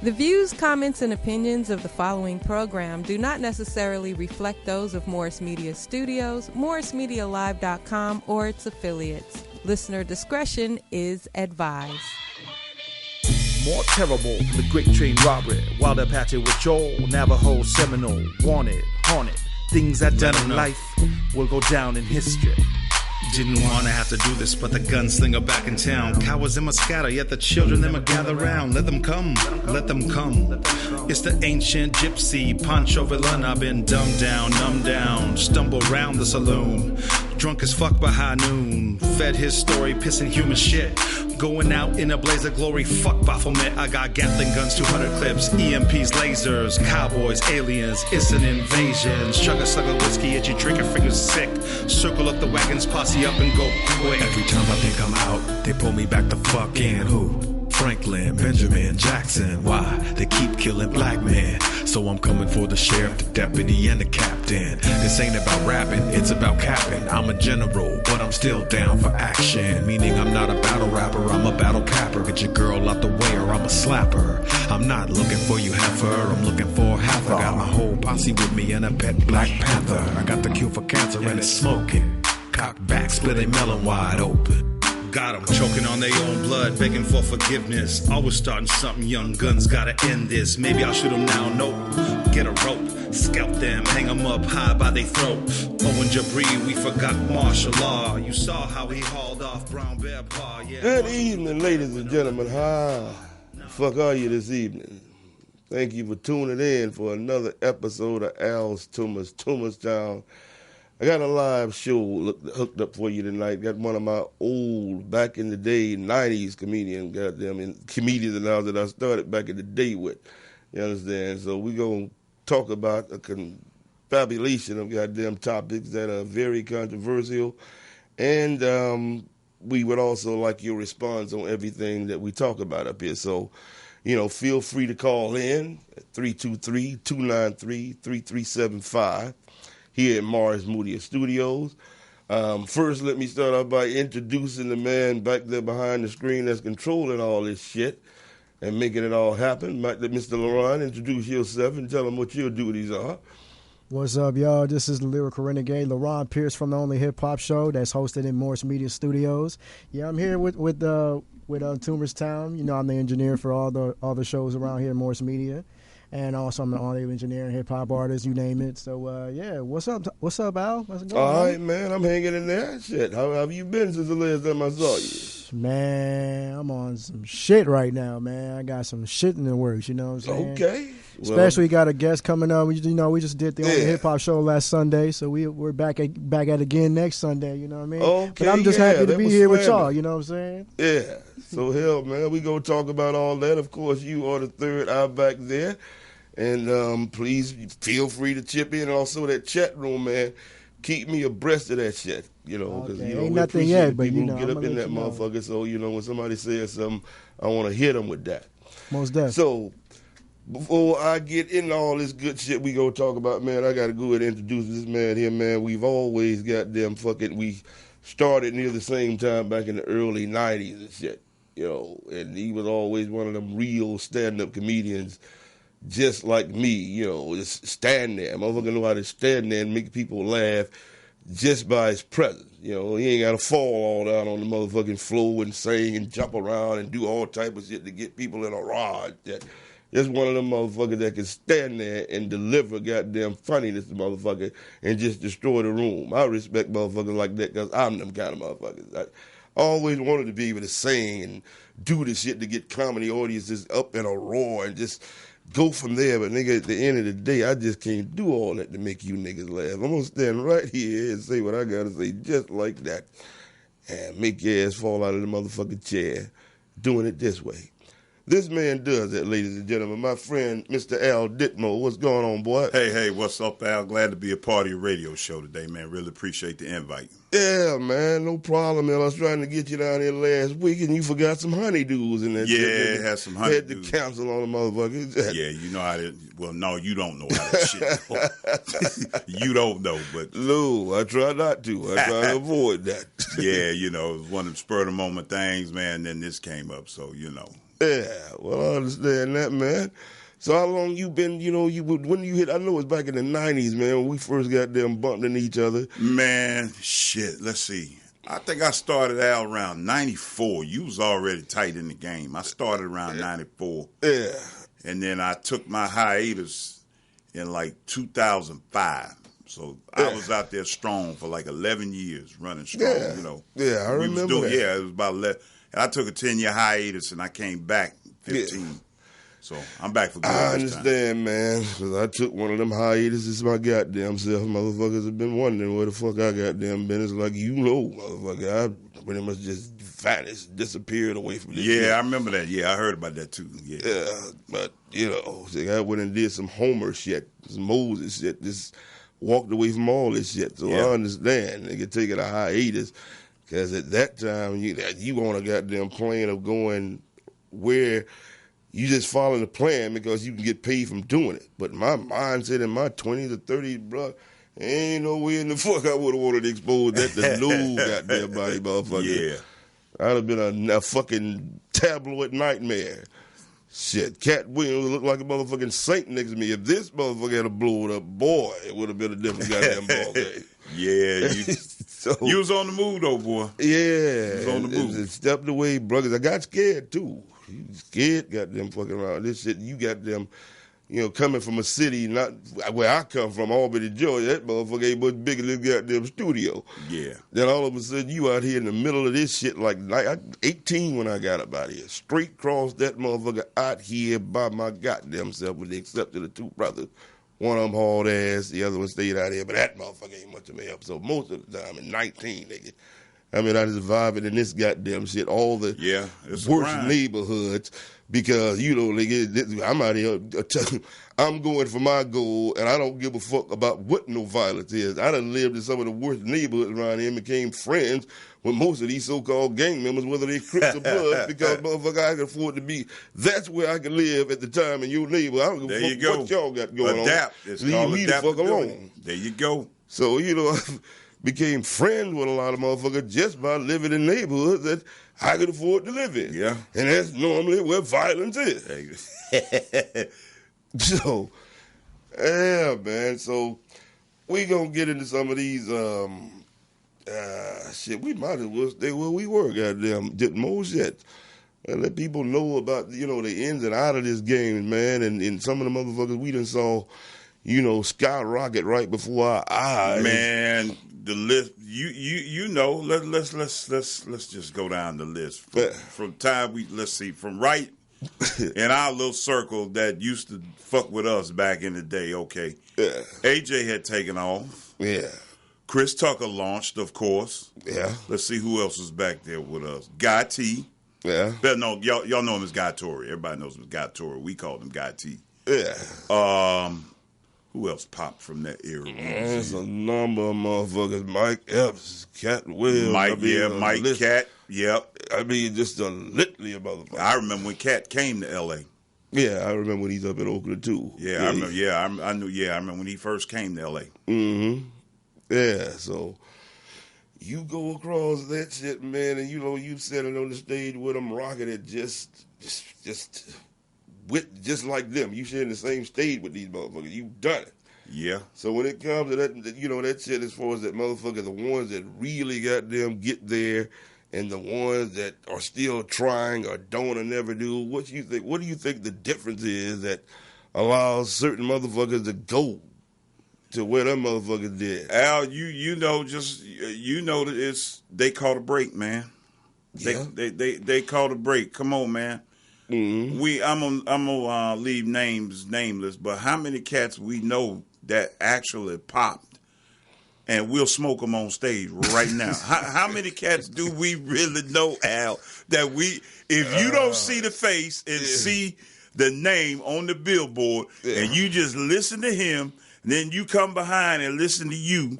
The views, comments, and opinions of the following program do not necessarily reflect those of Morris Media Studios, MorrisMediaLive.com, or its affiliates. Listener discretion is advised. More terrible than the Great Train Robbery, Wild Apache with Joel, Navajo, Seminole, Wanted, Haunted. Things I've done in life will go down in history. Didn't want to have to do this, but the gunslinger back in town. Cowards them a scatter, yet the children them a gather round. Let them come, let them come. It's the ancient gypsy, Pancho villain. I've been dumbed down, numbed down. Stumble round the saloon, drunk as fuck by high noon. Fed his story, pissing human shit. Going out in a blaze of glory, fuck Baphomet. I got Gatling guns, 200 clips, EMPs, lasers, cowboys, aliens. It's an invasion. Chug a slug of whiskey, itchy drinking fingers sick. Circle up the wagons, posse up and go quick. Every time I think I'm out, they pull me back the fuck in. Who? Franklin, Benjamin, Jackson. Why? They keep killing black men. So I'm coming for the sheriff, the deputy, and the captain. This ain't about rapping, it's about capping. I'm a general, but I'm still down for action. Meaning I'm not a battle rapper, I'm a battle capper. Get your girl out the way or I'm a slapper. I'm not looking for you heifer, I'm looking for half. I got my whole posse with me and a pet Black Panther. I got the cure for cancer and it's smoking. Cock back, split a melon wide open. Got 'em choking on their own blood, begging for forgiveness. Always starting something, young guns gotta end this. Maybe I'll shoot 'em now, nope. Get a rope, scalp them, hang 'em up high by their throat. Oh, and Jabri, we forgot martial law. You saw how he hauled off Brown Bear Paw, yeah. Good evening, ladies and gentlemen. How the fuck are you this evening? Thank you for tuning in for another episode of Al's Toomer's Town. I got a live show hooked up for you tonight. Got one of my old, back in the day, 90s comedians now that I started back in the day with. You understand? So we're going to talk about a confabulation of goddamn topics that are very controversial. And we would also like your response on everything that we talk about up here. So, feel free to call in at 323-293-3375. Here at Morris Media Studios. First, let me start off by introducing the man back there behind the screen that's controlling all this shit and making it all happen. Mr. Laron, introduce yourself and tell them what your duties are. What's up, y'all? This is the Lyrical Renegade, LaRon Pierce from the Only Hip Hop Show that's hosted in Morris Media Studios. Yeah, I'm here with Toomer's Town. I'm the engineer for all the shows around here in Morris Media. And also, I'm an audio engineer and hip-hop artist, you name it. So, yeah, what's up, Al? How's it going? All right, man, I'm hanging in there. Shit, how have you been since the last time I saw you? Man, I'm on some shit right now, man. I got some shit in the works, you know what I'm saying? Okay. Especially got a guest coming up. We just did the Only Hip Hop Show last Sunday, so we're back at it again next Sunday, you know what I mean? Okay, but I'm just happy to be here with y'all, you know what I'm saying? Yeah. So, hell, man, we going to talk about all that. Of course, you are the third eye back there. And please feel free to chip in. And also that chat room, man, keep me abreast of that shit. Because ain't nothing yet, but people get up in that motherfucker. So when somebody says something, I want to hit them with that. Most definitely. So before I get into all this good shit we gonna talk about, man, I gotta go ahead and introduce this man here, man. We've always got them we started near the same time back in the early 90s and shit. And he was always one of them real stand-up comedians. Just like me, just stand there. Motherfucker know how to stand there and make people laugh just by his presence. He ain't got to fall all down on the motherfucking floor and sing and jump around and do all type of shit to get people in a rod. Just one of them motherfuckers that can stand there and deliver goddamn funniness to motherfucker and just destroy the room. I respect motherfuckers like that because I'm them kind of motherfuckers. I always wanted to be able to sing and do the shit to get comedy audiences up in a roar and just go from there, but nigga, at the end of the day, I just can't do all that to make you niggas laugh. I'm gonna stand right here and say what I gotta say just like that and make your ass fall out of the motherfucking chair doing it this way. This man does that, ladies and gentlemen. My friend, Mr. Al Ditmo. What's going on, boy? Hey, what's up, Al? Glad to be a part of your radio show today, man. Really appreciate the invite. Yeah, man, no problem, man. I was trying to get you down here last week, and you forgot some honeydews in that. Yeah, had some honeydews. Had to cancel on the motherfuckers. Yeah, you know how to. Well, no, you don't know how that shit goes. You don't know, but no, I try not to. I try to avoid that. Yeah, it was one of the spur of the moment things, man. And then this came up, so Yeah, well, I understand that, man. So how long you been, when you hit, I know it's back in the 90s, man, when we first got them bumped into each other. Man, shit, let's see. I think I started out around 94. You was already tight in the game. I started around 94. Yeah. And then I took my hiatus in like 2005. So I was out there strong for like 11 years, running strong, Yeah, I remember that. Yeah, it was about 11. And I took a 10-year hiatus, and I came back 15. Yeah. So I'm back for good. I understand, man, because I took one of them hiatuses my goddamn self. Motherfuckers have been wondering where the fuck I goddamn been. It's like, motherfucker, I pretty much just vanished, disappeared away from this shit. I remember that. Yeah, I heard about that too. Yeah, but, I went and did some Homer shit, some Moses shit, just walked away from all this shit. So I understand. Nigga taking a hiatus, because at that time, you on a goddamn plan of going where you just follow the plan because you can get paid from doing it. But my mindset in my 20s or 30s, bro, ain't no way in the fuck I would have wanted to expose that to no goddamn body, motherfucker. Yeah. I'd have been a fucking tabloid nightmare. Shit, Cat Williams looked like a motherfucking saint next to me. If this motherfucker had blown up, boy, it would have been a different goddamn ball game. Yeah, you was on the move though, boy. Yeah, you was on the move. It stepped away, brothers. I got scared too. You scared, goddamn fucking around this shit. You got them, coming from a city not where I come from, Albany, Georgia. That motherfucker ain't much bigger than this goddamn studio. Yeah. Then all of a sudden you out here in the middle of this shit like 18 when I got up out here. Straight across that motherfucker out here by my goddamn self with the exception of the two brothers. One of them hauled ass, the other one stayed out here, but that motherfucker ain't much of me help. So most of the time, in 19, nigga, I mean, I just vibing in this goddamn shit, all the worst neighborhoods, because, nigga, I'm out here, I'm going for my goal, and I don't give a fuck about what no violence is. I done lived in some of the worst neighborhoods around here and became friends with most of these so-called gang members, whether they Crips or Bloods, because, motherfucker, I can afford to be, that's where I can live at the time in your neighborhood. I don't give a fuck what y'all got going on. It's leave me the fuck alone. There you go. So, became friends with a lot of motherfuckers just by living in neighborhoods that I could afford to live in. Yeah. And that's normally where violence is. So, yeah, man. So, we gonna get into some of these, shit, we might as well stay where we were, goddamn, did more shit. And let people know about, the ins and outs of this game, man. And some of the motherfuckers we done saw, skyrocket right before our eyes. Man, the list, let's just go down the list. From time from right in our little circle that used to fuck with us back in the day, okay. Yeah. AJ had taken off. Yeah. Chris Tucker launched, of course. Yeah. Let's see who else was back there with us. Guy T. Yeah. But no, y'all know him as Guy Tory. Everybody knows him as Guy Tory. We called him Guy T. Yeah. Who else popped from that era? There's a number of motherfuckers. Mike Epps, Cat Williams. Mike Cat. Yep. I mean, just a litany of motherfuckers. I remember when Cat came to L.A. Yeah, I remember when he's up in Oakland too. Yeah, I remember. Yeah, I knew. Yeah, I remember when he first came to L.A. Mm-hmm. Yeah, so you go across that shit, man, and you sitting on the stage with them rocking it just like them. You sharing the same stage with these motherfuckers. You've done it. Yeah. So when it comes to that, that shit as far as that motherfucker, the ones that really goddamn get there and the ones that are still trying or don't or never do, what do you think the difference is that allows certain motherfuckers to go to where them motherfuckers did? Al, that they caught a break, man. They caught a break. Come on, man. Mm-hmm. I'm gonna leave names nameless, but how many cats we know that actually popped, and we'll smoke them on stage right now? how many cats do we really know, Al? That if you don't see the face and see the name on the billboard, and you just listen to him, and then you come behind and listen to you,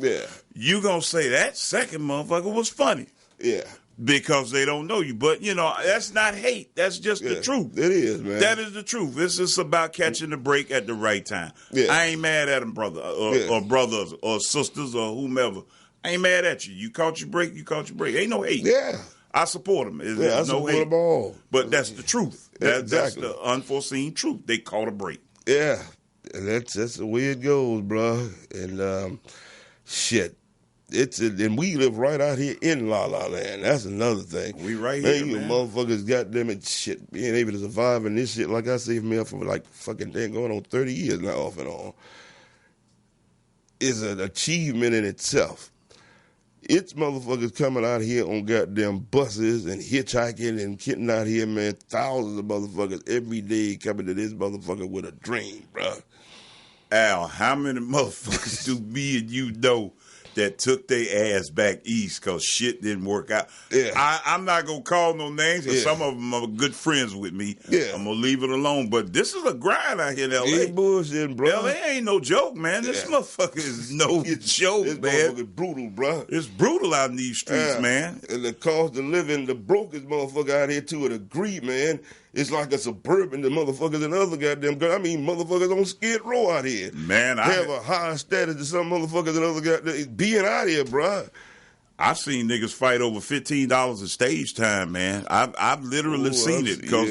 you gonna say that second motherfucker was funny. Yeah. Because they don't know you. But, that's not hate. That's just the truth. It is, man. That is the truth. It's just about catching the break at the right time. Yeah. I ain't mad at them, brother, or brothers, or sisters, or whomever. I ain't mad at you. You caught your break, Ain't no hate. Yeah. I support them. I support them all. But that's the truth. That's Exactly. the unforeseen truth. They caught a break. Yeah, and that's the way it goes, bro. And shit, and we live right out here in La La Land. That's another thing. We right man, here, you man. motherfuckers, goddamn it, shit, being able to survive in this shit. Like I say, me for like fucking damn going on 30 years now, off and on, is an achievement in itself. It's motherfuckers coming out here on goddamn buses and hitchhiking and getting out here, man. Thousands of motherfuckers every day coming to this motherfucker with a dream, bro. Al, how many motherfuckers do me and you know that took their ass back east because shit didn't work out? Yeah. I'm not going to call no names because Yeah. some of them are good friends with me. Yeah. I'm going to leave it alone. But this is a grind out here in L.A. Ain't bullshit, bro. L.A. ain't no joke, man. This Yeah. motherfucker is no joke, This man. motherfucker brutal, bro. It's brutal out in these streets, Yeah. man. And the cost of living, the brokest motherfucker out here to a degree, man. It's like a suburban, the motherfuckers and other goddamn, motherfuckers on Skid Row out here. Man, They have a higher status than some motherfuckers and other goddamn, being out here, bro. I've seen niggas fight over $15 a stage time, man. I've literally seen it because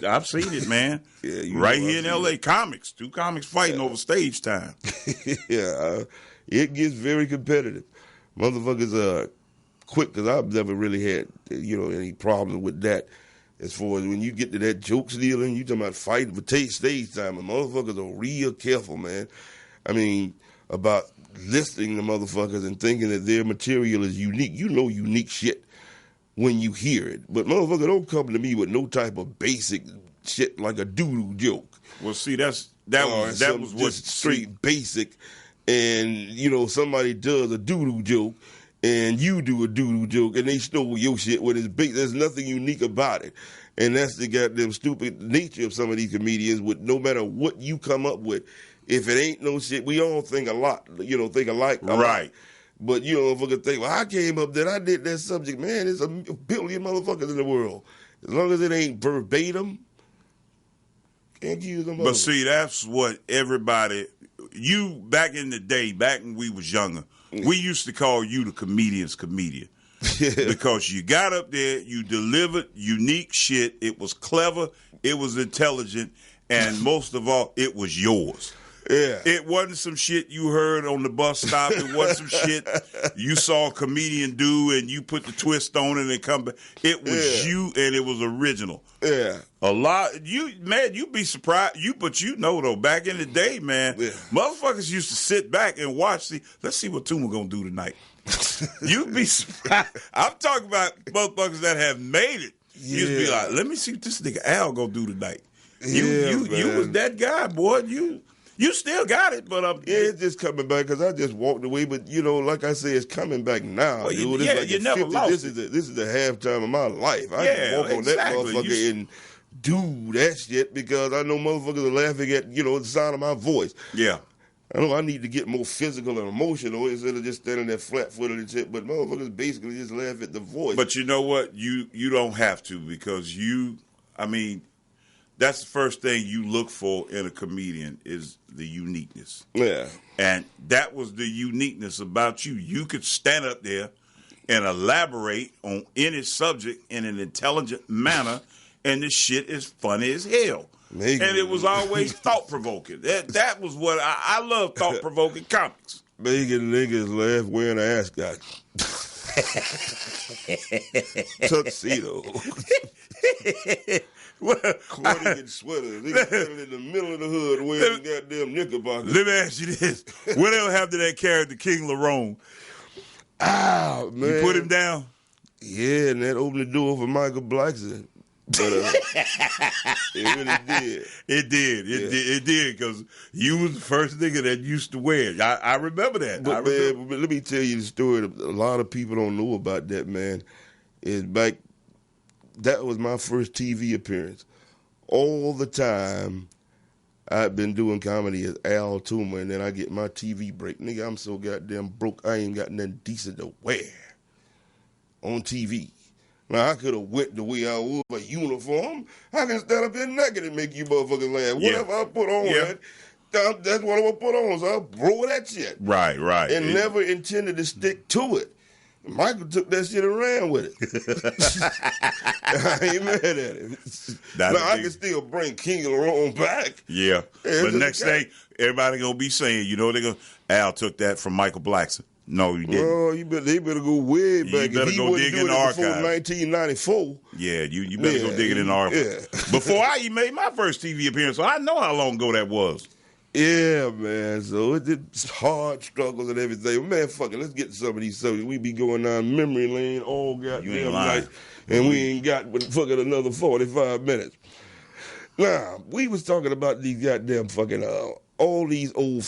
I've seen it, man. Yeah, you right know here in I've L.A. Comics, two comics fighting over stage time. Yeah, it gets very competitive. Motherfuckers are quick because I've never really had, any problems with that. As far as when you get to that joke stealing, you talking about fighting for stage time, and motherfuckers are real careful, man. I mean, about listening to motherfuckers and thinking that their material is unique. You know unique shit when you hear it. But motherfucker, don't come to me with no type of basic shit like a doo-doo joke. Well, see, that was what just straight basic. And, somebody does a doo-doo joke and you do a doo-doo joke and they stole your shit when it's basic. There's nothing unique about it. And that's the goddamn stupid nature of some of these comedians with no matter what you come up with. If it ain't no shit, we all think a lot, think alike. Right. But you motherfucker think, well, I came up there, I did that subject. Man, there's a billion motherfuckers in the world. As long as it ain't verbatim, can't use them. But see, that's what everybody, back in the day, back when we was younger, we used to call you the comedian's comedian. Because you got up there, you delivered unique shit. It was clever, it was intelligent, and most of all, it was yours. Yeah. It wasn't some shit you heard on the bus stop. It wasn't some shit you saw a comedian do and you put the twist on it and come back. It was you and it was original. Yeah. A lot, you'd be surprised. But though, back in the day, man, motherfuckers used to sit back and watch. Let's see what Toomer gonna do tonight. You'd be surprised. I'm talking about motherfuckers that have made it. You'd be like, let me see what this nigga Al gonna do tonight. You was that guy, boy. You still got it, but it's just coming back because I just walked away. But like I say, it's coming back now, well, dude. You never lost. This is the halftime of my life. I can walk on that motherfucker and do that shit because I know motherfuckers are laughing at the sound of my voice. Yeah. I know I need to get more physical and emotional instead of just standing there flat-footed and shit. But motherfuckers basically just laugh at the voice. But you know what? You don't have to because that's the first thing you look for in a comedian is the uniqueness. Yeah. And that was the uniqueness about you. You could stand up there and elaborate on any subject in an intelligent manner, and this shit is funny as hell. And it was always thought-provoking. That was what I love, thought-provoking comics. Making niggas laugh wearing an ascot. Tuxedo. Cardigan sweaters. Niggas standing in the middle of the hood wearing goddamn knickerbockers. Let me ask you this. Whatever happened to that character, King Larone? Ah, man. You put him down? Yeah, and that opened the door for Michael Blackson. But it really did. It did, because you was the first nigga that used to wear it. I remember that. But man, let me tell you the story. A lot of people don't know about that, man. That was my first TV appearance. All the time I've been doing comedy as Al Toomer, and then I get my TV break. Nigga, I'm so goddamn broke, I ain't got nothing decent to wear on TV. Now, I could have went the way I was for uniform. I can stand up there naked and make you motherfuckers laugh. Yeah. Whatever I put on, that's what I put on, so I roll that shit. Right. And never intended to stick to it. Michael took that shit and ran with it. I ain't mad at him. Now, I can still bring King of the Wrong back. Yeah. But next thing, everybody going to be saying, you know, Al took that from Michael Blackson. No, you didn't. Well, they better go way back. You better go dig in the archives. Before 1994. Yeah, you better go dig it in the archives. Yeah. Before I even made my first TV appearance, so I know how long ago that was. Yeah, man. So it's hard struggles and everything. Man, fuck it. Let's get to some of these subjects. We be going down memory lane all goddamn night, and we ain't got but fucking another 45 minutes. Now, we was talking about these goddamn fucking all these old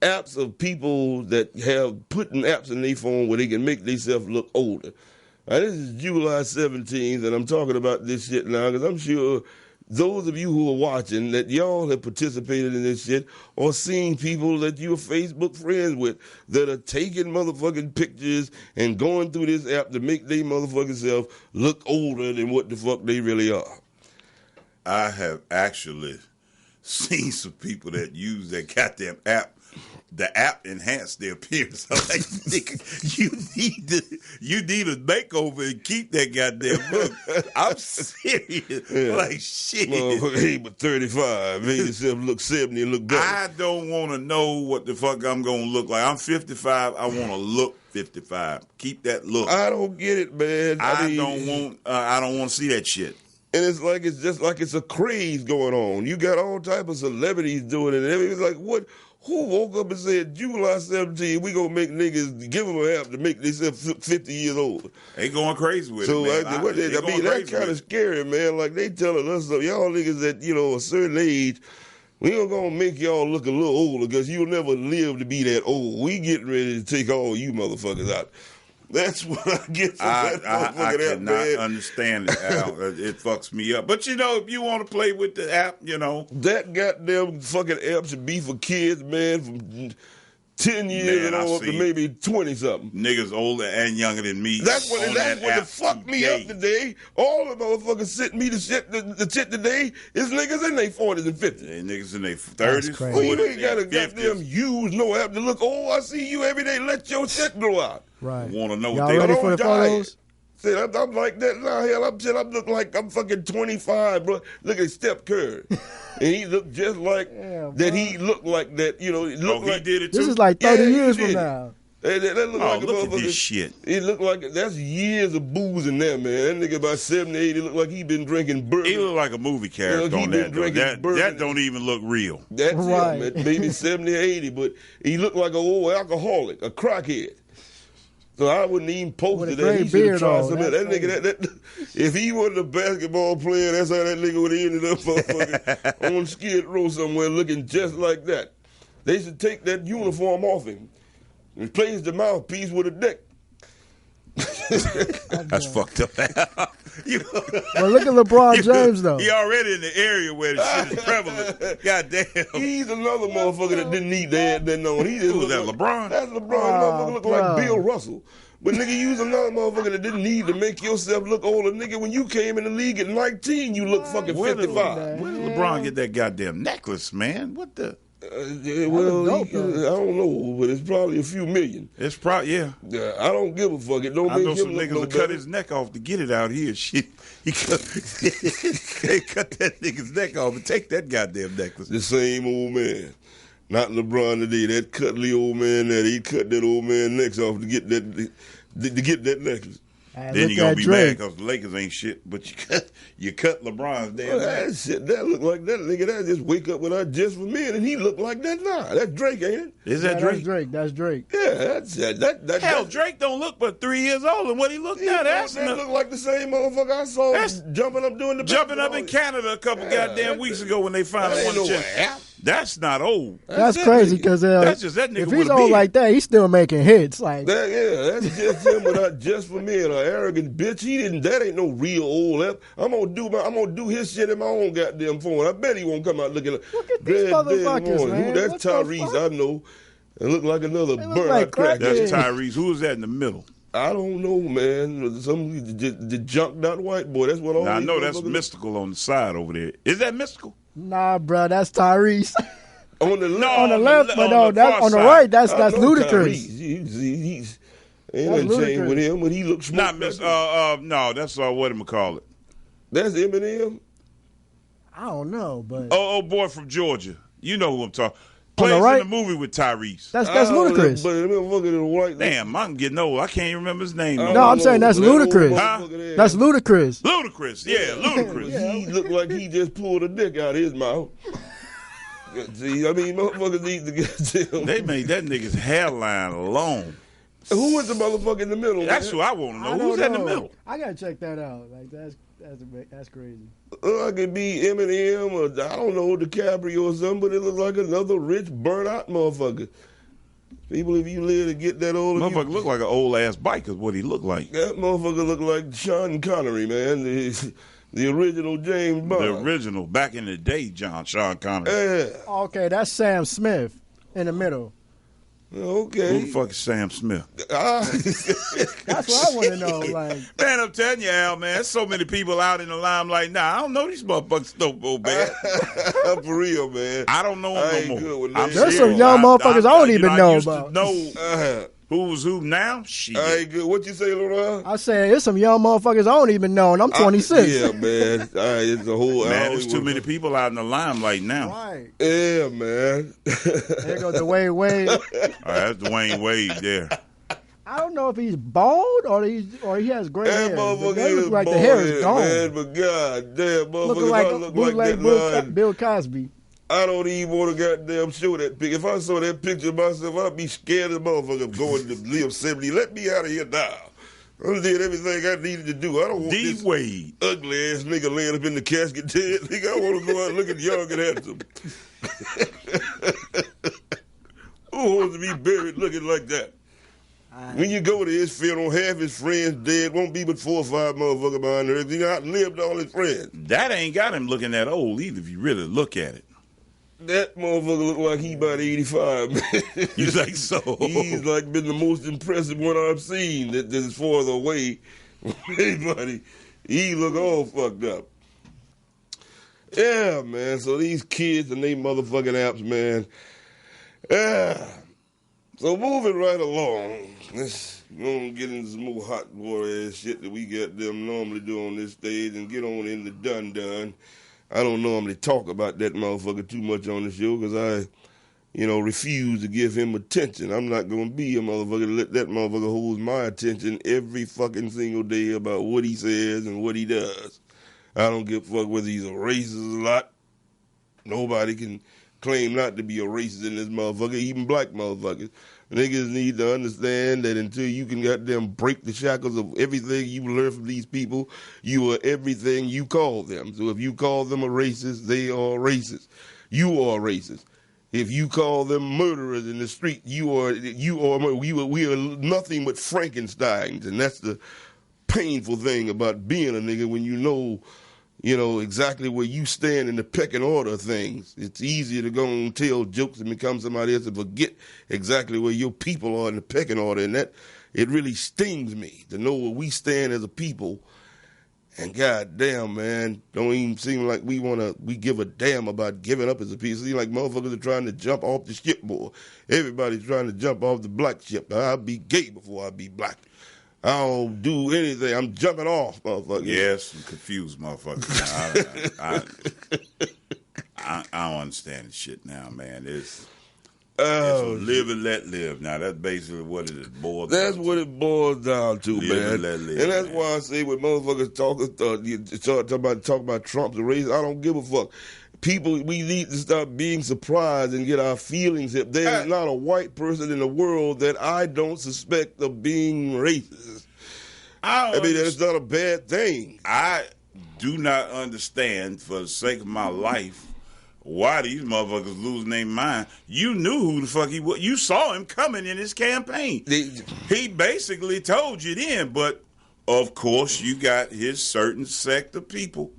apps of people that have putting apps in their phone where they can make themselves look older. Now, this is July 17th, and I'm talking about this shit now because I'm sure those of you who are watching that y'all have participated in this shit or seen people that you're Facebook friends with that are taking motherfucking pictures and going through this app to make their motherfucking self look older than what the fuck they really are. I have actually seen some people that use that goddamn app. The app enhanced their appearance. I'm like, nigga, you need a makeover and keep that goddamn look. I'm serious. Yeah. Like, shit. Well, hey, but 35, made yourself look 70 and look better. I don't want to know what the fuck I'm going to look like. I'm 55. I want to look 55. Keep that look. I don't get it, man. I don't want to see that shit. And it's just like it's a craze going on. You got all type of celebrities doing it. And it's like, what? Who woke up and said, July 17, we gonna make niggas, give them an app to make themselves 50 years old? They going crazy with it, man. I mean, that's kind of scary, man. Like, they telling us, y'all niggas at, a certain age, we ain't gonna make y'all look a little older because you'll never live to be that old. We getting ready to take all you motherfuckers out. That's what I get from that motherfucking app, man. I cannot understand it, Al. It fucks me up. But, if you want to play with the app, That goddamn fucking app should be for kids, man, from 10 years and on up to maybe 20-something. Niggas older and younger than me. That's what fucked me up today. All the motherfuckers sent me the shit today is niggas in their 40s and 50s. Yeah, niggas in their 30s, 40s, well, you ain't got to goddamn use no app to look, I see you every day, let your shit grow out. Right. Want to know y'all what they ready for the photos? I'm like that now. Hell, I look like I'm fucking 25, bro. Look at Steph Curry. And he looked just like that. He looked like that. He did it too. This is like 30 years from now. That look like a look motherfucker. At this shit. It looked like that's years of booze in there, man. That nigga about 70, 80 look like he been drinking bourbon. He look like a movie character on that. That don't even look real. That's right. Him, man. Maybe 70 or 80, but he looked like an old alcoholic, a crackhead. So I wouldn't even post it. He should have tried some of that nigga. If he wasn't a basketball player, that's how that nigga would have ended up on Skid Row somewhere looking just like that. They should take that uniform off him. Replace the mouthpiece with a dick. That's fucked up. Well, look at LeBron James, though. He already in the area where the shit is prevalent. Goddamn. He's another motherfucker that didn't need that on. Who's that, LeBron? That's LeBron. Motherfucker look like Bill Russell. But nigga, you was another motherfucker that didn't need to make yourself look older. Nigga, when you came in the league at 19, you look fucking 55. Where did LeBron get that goddamn necklace, man? What the... I don't know, but it's probably a few million. It's probably, yeah. I don't give a fuck. It don't make him look no better. I know some niggas will cut his neck off to get it out here. Shit, they cut that nigga's neck off and take that goddamn necklace. The same old man, not LeBron today. That cuddly old man there, he cut that old man necks off to get that necklace. Then you're going to be mad because the Lakers ain't shit, but you cut LeBron's damn that shit, that look like that nigga that just wake up when I just for men and he look like that now. That's Drake, ain't it? Is that Drake? That's Drake. Yeah, that's that. Hell, Drake don't look but 3 years old, and what he look now, that look like the same motherfucker I saw jumping up in Canada a couple goddamn weeks ago when they finally won the championship. That's not old. That's crazy because that's just that nigga. If he's old like that, he's still making hits. Like that's just him without just for me and an arrogant bitch. That ain't no real old app. I'm gonna do his shit in my own goddamn phone. I bet he won't come out looking like. Look at these motherfuckers, man. That's Tyrese. I know. It look like another bird. Like that's Tyrese. Who is that in the middle? I don't know, man. The junked out white boy. That's what all. Now, I know that's Mystical on the side over there. Is that Mystical? Nah, bro, that's Tyrese. On the left, but no, that's on the right. That's Ludacris. Ain't That's nothing changed ludicrous. with him, but he looks smart. Not Miss. No, that's what am I call it? That's Eminem. I don't know, but Oh, boy from Georgia. You know who I'm talking. On the Plays right? in the movie with Tyrese. that's Oh, ludicrous. But that motherfucker is white. Damn, I'm getting old. I can't even remember his name. I No, I'm don't saying know, that's but that old ludicrous. motherfucker there, That's ludicrous. Ludacris. Yeah, Ludacris. He looked like he just pulled a dick out of his mouth. See, I mean, motherfuckers need to get them. They made that nigga's hairline long. Who was the motherfucker in the middle? That's man? who I want to know. I Who's don't in the know. middle? I gotta check that out. Like that's crazy. I could be Eminem or I don't know DiCaprio or something, but it looks like another rich, burnt out motherfucker. People, if you live to get that old, Motherfucker look like an old ass biker. Is what he look like. that motherfucker look like Sean Connery, man, the original James Bond. The original back in the day, Sean Connery. Yeah. Okay, that's Sam Smith in the middle. Okay. Who the fuck is Sam Smith? That's what I want to know. Like, Man, I'm telling you, Al, man, there's so many people out in the limelight now. I don't know these motherfuckers so bad. For real, man. I don't know I them ain't no good more. with I'm that. There's shit. some young motherfuckers I don't even know used about. to know who's who now. Shit. I ain't good. What you say, Laurent? I say there's some young motherfuckers I don't even know, and I'm 26. Yeah, man. It's a whole. Man, there's too many people out in the limelight now. Right. Yeah, man. There goes Dwayne Wade. All right, that's Dwayne Wade there. I don't know if he's bald or he has gray That hair. motherfucker They is look like the bald hair is head, gone. man. But god damn, motherfucker, Looking if like I look look like like that line, Bill Cosby. I don't even want to goddamn show that picture. If I saw that picture of myself, I'd be scared of the motherfucker of going to live 70. Let me out of here now. I did everything I needed to do. I don't want D this Wade. ugly ass nigga laying up in the casket dead. Nigga, I want to go out looking young and handsome. Who wants to be buried looking like that? When you go to his funeral, half his friends dead. Won't be but 4 or 5 motherfuckers behind the earth. He outlived all his friends. That ain't got him looking that old either. If you really look at it, That motherfucker look like he about 85, man. you think so? He's like been the most impressive one I've seen that is farther away from anybody. He look all fucked up. Yeah, man. So these kids and they motherfucking apps, man. Yeah. So moving right along, let's go get into some more hot water ass shit that we got them normally do on this stage and get on in the done. I don't normally talk about that motherfucker too much on the show because I, refuse to give him attention. I'm not going to be a motherfucker to let that motherfucker hold my attention every fucking single day about what he says and what he does. I don't give a fuck whether he's a racist or not. Nobody can claim not to be a racist in this motherfucker, even black motherfuckers. Niggas need to understand that until you can goddamn break the shackles of everything you learn from these people, you are everything you call them. So if you call them a racist, they are racist. You are racist. If you call them murderers in the street, we are nothing but Frankensteins, and that's the painful thing about being a nigga when you know exactly where you stand in the pecking order of things. It's easier to go and tell jokes and become somebody else and forget exactly where your people are in the pecking order. And that, it really stings me to know where we stand as a people. And goddamn, man, don't even seem like we give a damn about giving up as a people. Seem like motherfuckers are trying to jump off the ship more. Everybody's trying to jump off the black ship. I'll be gay before I be black. I don't do anything. I'm jumping off, motherfucker. Yes, I'm confused, motherfucker. I don't understand this shit now, man. It's live and let live. Now that's basically what it is. That's what it boils down to, live man. And let live, and that's man. why I say when motherfuckers talk about Trump's a racist, I don't give a fuck. People, we need to stop being surprised and get our feelings hit. There's not a white person in the world that I don't suspect of being racist. I mean, that's not a bad thing. I do not understand, for the sake of my life, why these motherfuckers losing their mind. You knew who the fuck he was. You saw him coming in his campaign. He basically told you then, but of course you got his certain sect of people.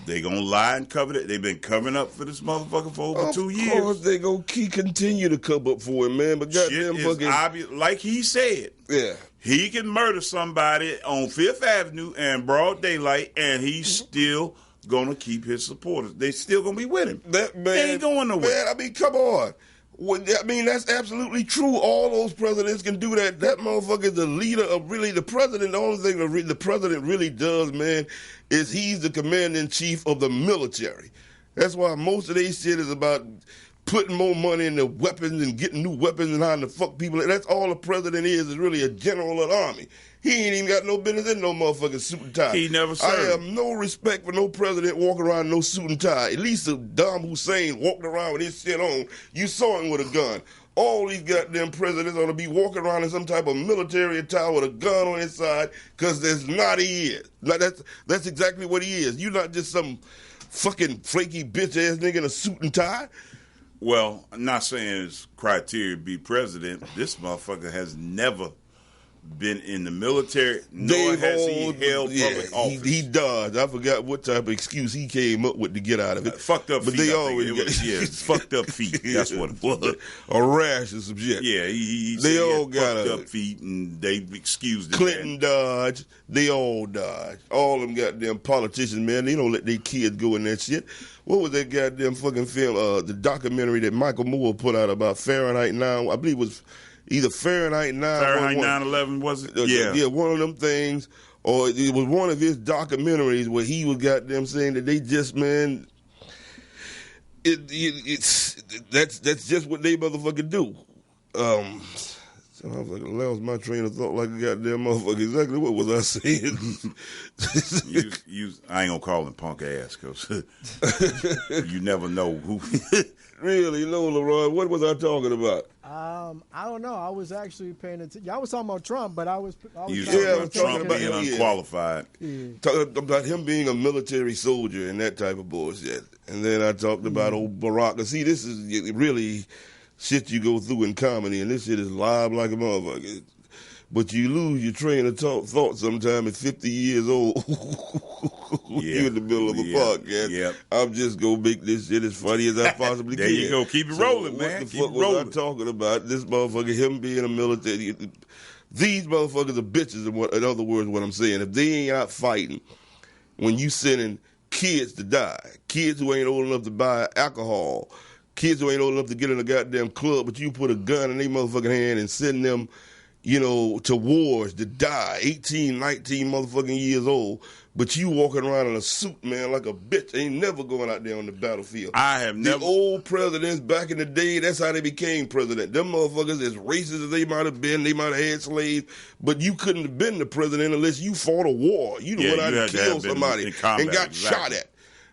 They gonna lie and cover it. They've been covering up for this motherfucker for over 2 years. Of course they gonna continue to cover up for him, man. But goddamn Shit fucking is obvious. Like he said, yeah. He can murder somebody on Fifth Avenue and broad daylight, and he's still gonna keep his supporters. They still gonna be with him. That man, they ain't going nowhere. Man, I mean, come on. Well, I mean, that's absolutely true. All those presidents can do that. That motherfucker is the leader of really the president. The only thing the president really does, man, is he's the commander-in-chief of the military. That's why most of their shit is about putting more money in the weapons and getting new weapons and how to fuck people. That's all the president is really a general of the army. He ain't even got no business in no motherfucking suit and tie. He never served. I have no respect for no president walking around in no suit and tie. At least Saddam Hussein walked around with his shit on. You saw him with a gun. All these goddamn presidents ought to be walking around in some type of military attire with a gun on his side, because that's not he is. Like that's exactly what he is. You're not just some fucking flaky bitch-ass nigga in a suit and tie. Well, I'm not saying his criteria to be president. This motherfucker has never been in the military, nor has he held public office. He dodged. I forgot what type of excuse he came up with to get out of it. Fucked up but feet. They always fucked up feet. That's what it was. A rash of some shit. Yeah, they all got fucked up feet, and they excused it. Clinton dodged. They all dodged. All them goddamn politicians, man, they don't let their kids go in that shit. What was that goddamn fucking film, the documentary that Michael Moore put out about Fahrenheit 9? I believe it was either Fahrenheit 9. Fahrenheit 9/11, was it? Yeah, one of them things. Or it was one of his documentaries where he was goddamn saying that they just, man, that's just what they motherfucking do. So I was like, lost my train of thought like a goddamn motherfucker. Exactly what was I saying? I ain't gonna call him punk ass, because you never know who. Really, no, LeRon. What was I talking about? I don't know. I was actually paying attention. Y'all was talking about Trump, but I was talking about Trump about being him, unqualified. Yeah. Talking about him being a military soldier and that type of bullshit. And then I talked about old Barack. See, this is really shit you go through in comedy, and this shit is live like a motherfucker. But you lose your train of thought sometime at 50 years old. You're in the middle of a podcast. Yep. I'm just going to make this shit as funny as I possibly there can. You go. Keep it rolling, man. What the fuck was I talking about? This motherfucker, him being a military. These motherfuckers are bitches, in other words, what I'm saying. If they ain't out fighting, when you sending kids to die, kids who ain't old enough to buy alcohol, kids who ain't old enough to get in a goddamn club, but you put a gun in their motherfucking hand and send them, to wars to die, 18, 19 motherfucking years old, but you walking around in a suit, man, like a bitch, ain't never going out there on the battlefield. I have never. The old presidents back in the day, that's how they became president. Them motherfuckers, as racist as they might have been, they might have had slaves, but you couldn't have been the president unless you fought a war. You went out and killed somebody and got shot at.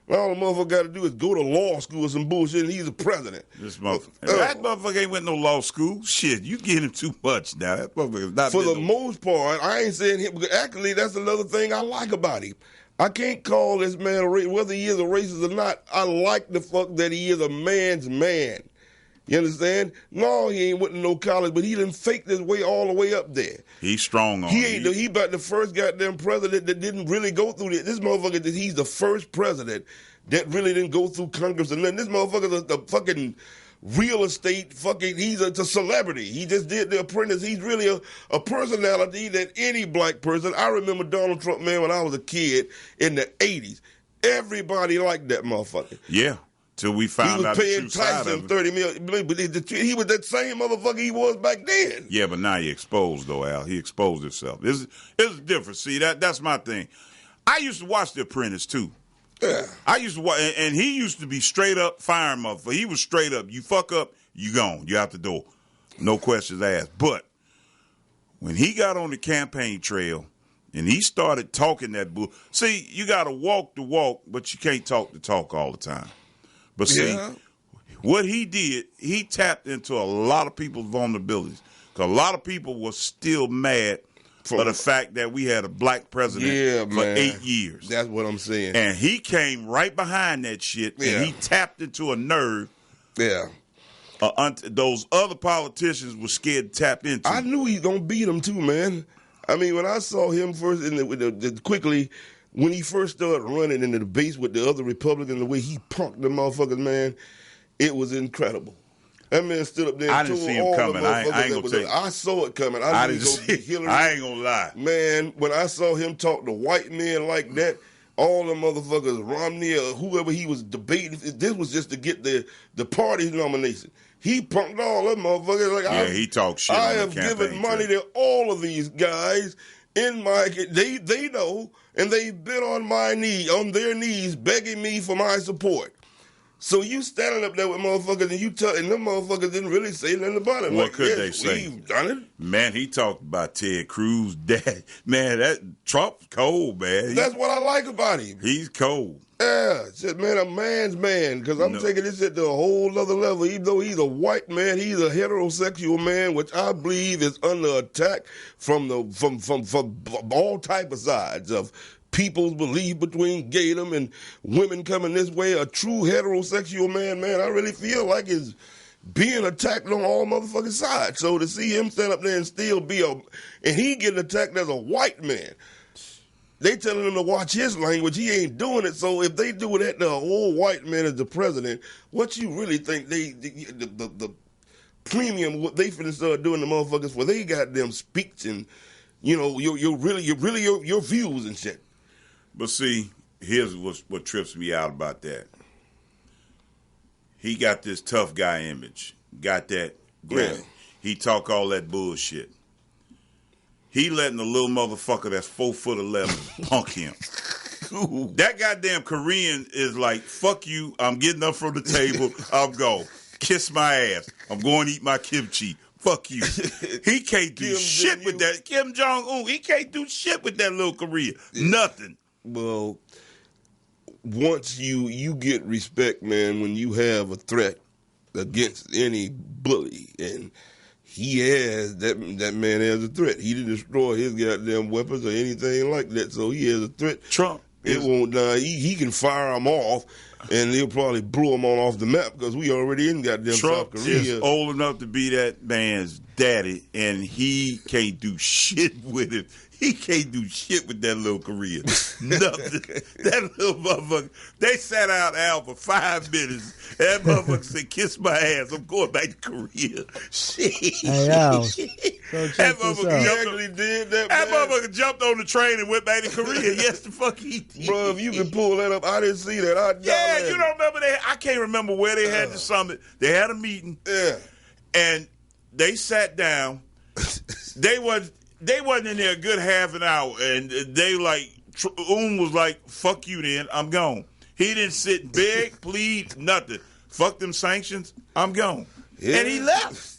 All the motherfucker got to do is go to law school or some bullshit, and he's the president. This motherfucker. That motherfucker ain't went no law school. Shit, you get him too much now. That motherfucker's not. For the most part, I ain't saying him. Actually, that's another thing I like about him. I can't call this man a racist, whether he is a racist or not. I like the fuck that he is a man's man. You understand? No, he ain't went to no college, but he done faked his way all the way up there. He's strong on it. He about the first goddamn president that didn't really go through this. This motherfucker, he's the first president that really didn't go through Congress and nothing. This motherfucker's the fucking real estate he's a celebrity. He just did The Apprentice. He's really a personality that any black person. I remember Donald Trump, man, when I was a kid in the 80s. Everybody liked that motherfucker. Yeah. Till we found out the true side of him. $30 million, but he was that same motherfucker he was back then. Yeah, but now he exposed, though, Al. He exposed himself. It's different. See, that's my thing. I used to watch The Apprentice, too. Yeah. I used to watch, and he used to be straight up firing motherfucker. He was straight up. You fuck up, you gone. You out the door. No questions asked. But when he got on the campaign trail and he started talking that bull, see, you got to walk the walk, but you can't talk the talk all the time. But see, what he did, he tapped into a lot of people's vulnerabilities. Because a lot of people were still mad for the fact that we had a black president for 8 years. That's what I'm saying. And he came right behind that shit, and he tapped into a nerve. Yeah. Those other politicians were scared to tap into. I knew he was going to beat him, too, man. I mean, when I saw him first, quickly, when he first started running in the debates with the other Republicans, the way he punked the motherfuckers, man, it was incredible. That man stood up there and I didn't see him coming. I ain't gonna tell you. I saw it coming. I ain't gonna lie. Man, when I saw him talk to white men like that, all the motherfuckers, Romney or whoever he was debating. This was just to get the party's nomination. He punked all them motherfuckers. Like, he talked shit. I on have the campaign given money trail. to all of these guys in my. They know, and they've been on their knees, begging me for my support. So you standing up there with motherfuckers, and and them motherfuckers didn't really say nothing about it. What like, could they say? We've done it. Man, he talked about Ted Cruz, dad. Man, that Trump's cold, man. That's what I like about him. He's cold. Yeah, shit, man, a man's man. Because I'm taking this shit to a whole other level. Even though he's a white man, he's a heterosexual man, which I believe is under attack from all type of sides of people's belief between gaydom and women coming this way. A true heterosexual man, I really feel like is being attacked on all motherfucking sides. So to see him stand up there and still and he getting attacked as a white man. They telling him to watch his language. He ain't doing it. So if they do that to an old white man as the president, what you really think the premium what they finna start doing to motherfuckers for they got them speech and your views and shit. But see, here's what trips me out about that. He got this tough guy image. Got that grin. Yeah. He talk all that bullshit. He letting the little motherfucker that's 4'11" punk him. That goddamn Korean is like, fuck you, I'm getting up from the table, I'm going. Kiss my ass. I'm going to eat my kimchi. Fuck you. He can't do shit with that. Kim Jong-un, he can't do shit with that little Korea. Nothing. Well, once you get respect, man, when you have a threat against any bully, and he has that man has a threat. He didn't destroy his goddamn weapons or anything like that, so he has a threat. Trump. It won't die. He can fire them off, and they'll probably blow them on off the map because we already in goddamn Trump South Korea. Is old enough to be that man's daddy, and he can't do shit with him. He can't do shit with that little Korean. Nothing. That little motherfucker. They sat out Al for 5 minutes. That motherfucker said, kiss my ass. I'm going back to Korea. Shit. Hey, Al. So That motherfucker jumped on the train and went back to Korea. Yes, the fuck he did. Bro, if you can pull that up, I didn't see that. You don't remember that? I can't remember where they had the summit. They had a meeting. Yeah. And they sat down. They wasn't in there a good half an hour, and they was like, fuck you then, I'm gone. He didn't sit beg, plead, nothing. Fuck them sanctions, I'm gone. Yeah. And he left.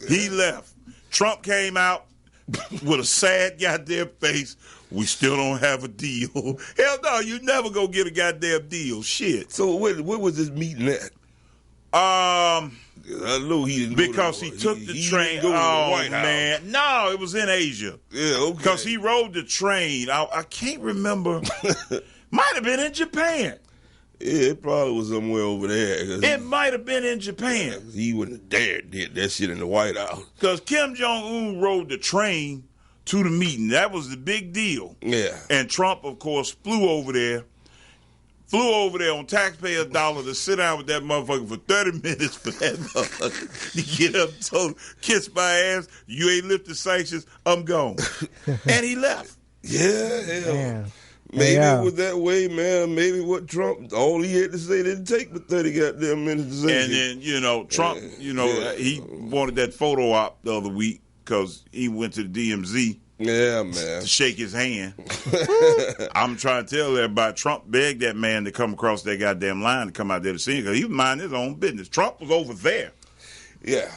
He left. Trump came out with a sad goddamn face. We still don't have a deal. Hell no, you never go get a goddamn deal. Shit. So where was this meeting at? I know he didn't because he took the train. Oh man, no, it was in Asia. Yeah, okay. Because he rode the train. I can't remember. Might have been in Japan. Yeah, it probably was somewhere over there. It might have been in Japan. He wouldn't have dared did that shit in the White House. Because Kim Jong-un rode the train to the meeting. That was the big deal. Yeah. And Trump, of course, flew over there on taxpayer dollar to sit down with that motherfucker for 30 minutes for that motherfucker to get up and told him, kiss my ass, you ain't lifted sanctions, I'm gone. And he left. Yeah. Maybe it was that way, man. Maybe what Trump, all he had to say didn't take but 30 goddamn minutes to say. And then, Trump, he wanted that photo op the other week because he went to the DMZ. Yeah, man. To shake his hand. I'm trying to tell everybody, Trump begged that man to come across that goddamn line to come out there to see him because he was minding his own business. Trump was over there. Yeah.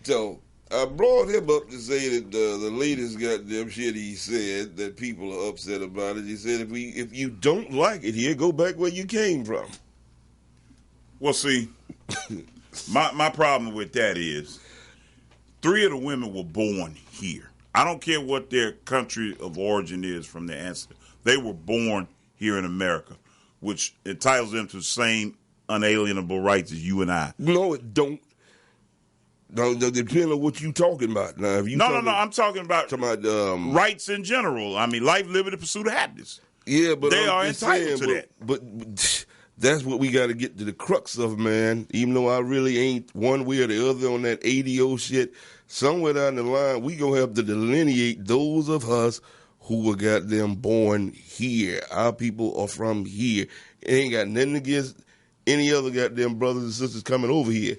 So I brought him up to say that the latest goddamn shit he said that people are upset about it. He said if you don't like it here, go back where you came from. Well, see, my problem with that is 3 of the women were born here. I don't care what their country of origin is from their ancestors. They were born here in America, which entitles them to the same unalienable rights as you and I. No, it don't. No, depending on what you talking about. Now, if you no, I'm talking about rights in general. I mean, life, liberty, pursuit of happiness. Yeah, but they are entitled to that. But that's what we got to get to the crux of, man. Even though I really ain't one way or the other on that ADO shit, somewhere down the line, we going to have to delineate those of us who were goddamn born here. Our people are from here. It ain't got nothing against any other goddamn brothers and sisters coming over here.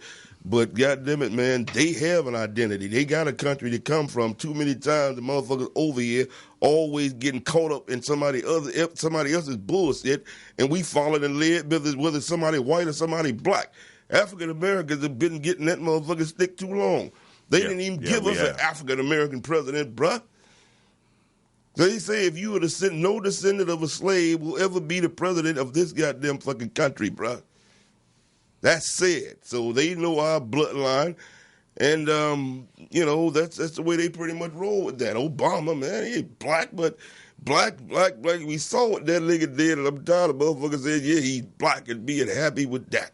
But goddamn it, man, they have an identity. They got a country to come from. Too many times the motherfuckers over here always getting caught up in somebody else's bullshit, and we following and led, whether it's somebody white or somebody black. African Americans have been getting that motherfucking stick too long. They didn't even give us an African American president, bruh. They say if you were no descendant of a slave will ever be the president of this goddamn fucking country, bruh. That's said. So they know our bloodline, and that's the way they pretty much roll with that. Obama, man, he black, but black. We saw what that nigga did, and I'm tired of motherfuckers saying, yeah, he's black and being happy with that.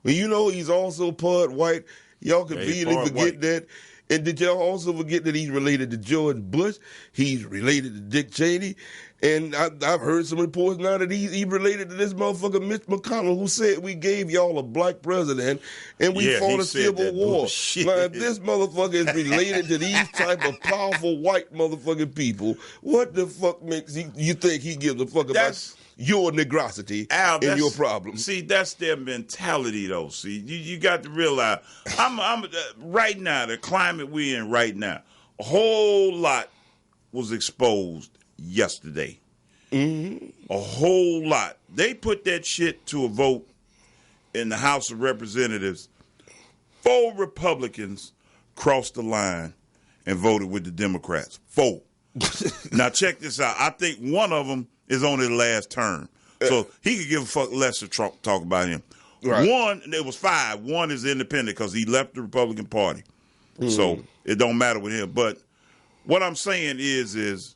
Well, he's also part white. Y'all conveniently forget that. And did y'all also forget that he's related to George Bush? He's related to Dick Cheney. And I've heard some reports now that he's related to this motherfucker Mitch McConnell, who said we gave y'all a black president and we fought a civil war. Now, if this motherfucker is related to these type of powerful white motherfucking people, what the fuck makes you think he gives a fuck about your negrosity and your problems? See, that's their mentality, though. See, you got to realize, I'm right now, the climate we're in right now, a whole lot was exposed yesterday. Mm-hmm. A whole lot. They put that shit to a vote in the House of Representatives. 4 Republicans crossed the line and voted with the Democrats. 4. Now check this out. I think one of them is on his last term. So he could give a fuck less to talk about him. Right. One, there was 5. One is independent because he left the Republican Party. Mm-hmm. So it don't matter with him. But what I'm saying is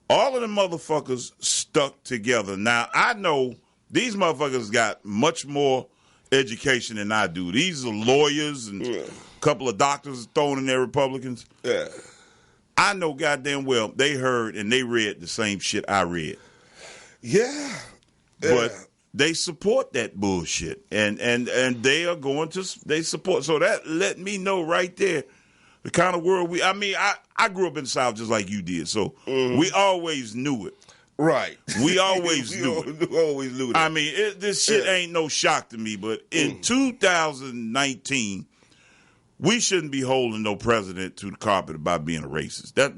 all of the motherfuckers stuck together. Now, I know these motherfuckers got much more education than I do. These are lawyers and a couple of doctors thrown in there, Republicans. Yeah. I know goddamn well they heard and they read the same shit I read. Yeah. But they support that bullshit. And they are going to, they support. So that let me know right there the kind of world I grew up in the South just like you did, so we always knew it. Right. We always knew it. We always knew that. I mean, this shit ain't no shock to me, but in 2019, we shouldn't be holding no president to the carpet about being a racist. That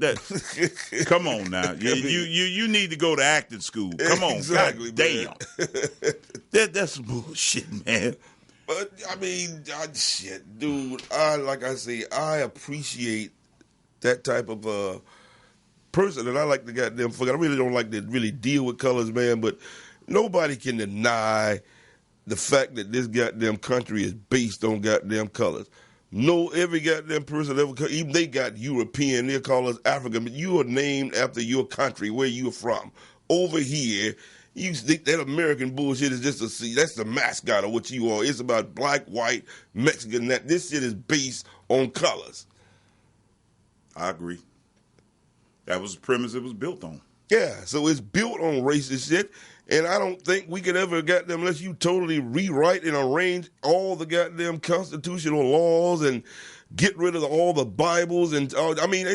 come on now. You need to go to acting school. Come on. Exactly, God damn. That's bullshit, man. But, I mean, shit, dude, I appreciate that type of person, and I like the goddamn fuck. I really don't like to really deal with colors, man, but nobody can deny the fact that this goddamn country is based on goddamn colors. No, every goddamn person ever, even they got European, they call us African, but you are named after your country, where you're from. Over here, you think that American bullshit is just that's the mascot of what you are. It's about black, white, Mexican, that. This shit is based on colors. I agree. That was the premise it was built on. Yeah, so it's built on racist shit, and I don't think we could ever goddamn, unless you totally rewrite and arrange all the goddamn constitutional laws and get rid of all the Bibles and I mean,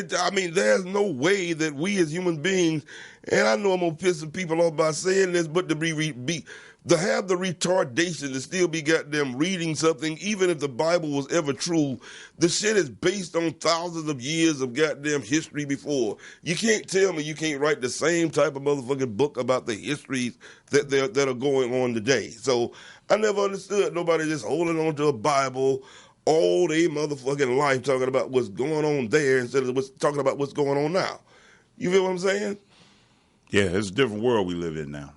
there's no way that we as human beings, and I know I'm gonna piss some people off by saying this, but to have the retardation to still be goddamn reading something, even if the Bible was ever true, the shit is based on thousands of years of goddamn history before. You can't tell me you can't write the same type of motherfucking book about the histories that are going on today. So I never understood nobody just holding on to a Bible all day motherfucking life talking about what's going on there instead of talking about what's going on now. You feel what I'm saying? Yeah, it's a different world we live in now.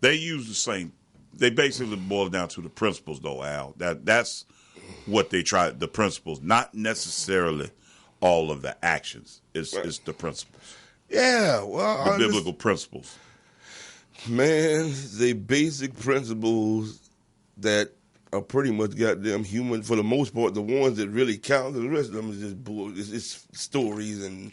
They use the same. They basically boil down to the principles, though, Al. That's what they try. The principles, not necessarily all of the actions. It's the principles. Yeah, well, the biblical principles. Man, the basic principles that are pretty much goddamn human for the most part. The ones that really count. The rest of them is just bull. It's stories and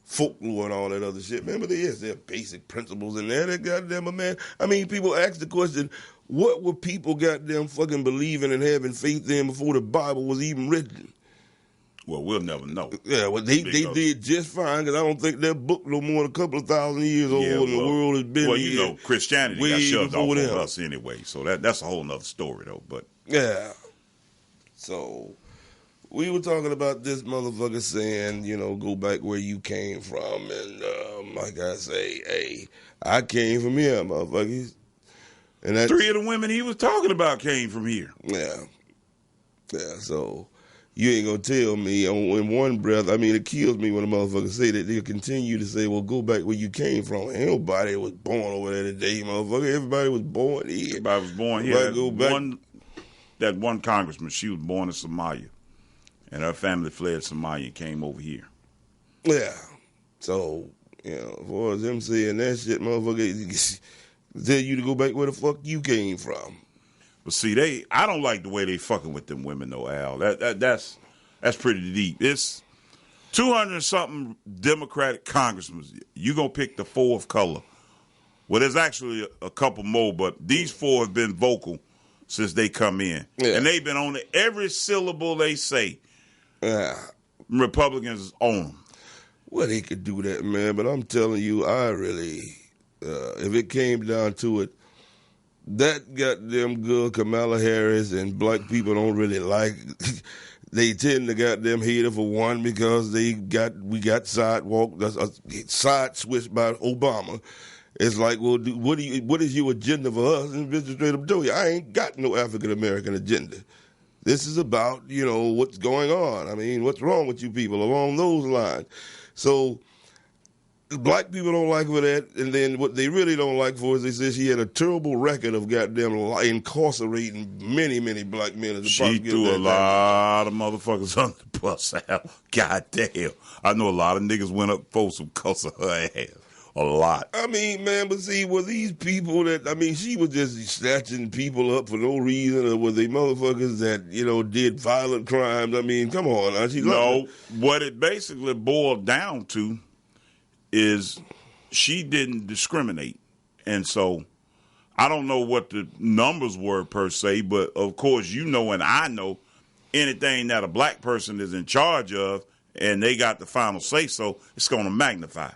folklore and all that other shit, man. But there are basic principles in there. That goddamn, man. I mean, people ask the question, what were people goddamn fucking believing and having faith in before the Bible was even written? Well, we'll never know. Yeah, well, they did just fine because I don't think that book no more than a couple of thousand years old, and the world has been. Well, you know, Christianity got shoved off on us anyway, so that's a whole nother story, though. But yeah, so we were talking about this motherfucker saying, you know, go back where you came from, and like I say, hey, I came from here, motherfuckers. And that's, 3 of the women he was talking about came from here. Yeah. So you ain't gonna tell me in one breath. I mean, it kills me when a motherfucker say that. They'll continue to say, "Well, go back where you came from." Ain't nobody was born over there today, motherfucker. Everybody was born here. Everybody was born here. That one congressman, she was born in Somalia, and her family fled Somalia and came over here. Yeah. So, you know, as far as them saying that shit, motherfucker, tell you to go back where the fuck you came from. But see, I don't like the way they fucking with them women, though, Al. That's pretty deep. It's 200-something Democratic congressmen. You gonna pick the 4th color. Well, there's actually a couple more, but these 4 have been vocal since they come in. Yeah. And they've been on every syllable they say. Yeah. Republicans own them. Well, they could do that, man, but I'm telling you, I really, if it came down to it, that goddamn girl Kamala Harris and black people don't really like. They tend to goddamn hate her for one because we got side switched by Obama. It's like, well, what is your agenda for us? And Mr. Straight up tell you, I ain't got no African American agenda. This is about, you know, what's going on. I mean, what's wrong with you people along those lines? So black people don't like for that, and then what they really don't like for is they say she had a terrible record of goddamn incarcerating many, many black men. She threw a lot of motherfuckers under the bus, Al. Goddamn. I know a lot of niggas went up for some cuss of her ass. A lot. I mean, man, but see, were these people she was just snatching people up for no reason, or were they motherfuckers that, you know, did violent crimes? I mean, come on. What it basically boiled down to is she didn't discriminate. And so I don't know what the numbers were per se, but of course you know and I know anything that a black person is in charge of and they got the final say so, it's going to magnify.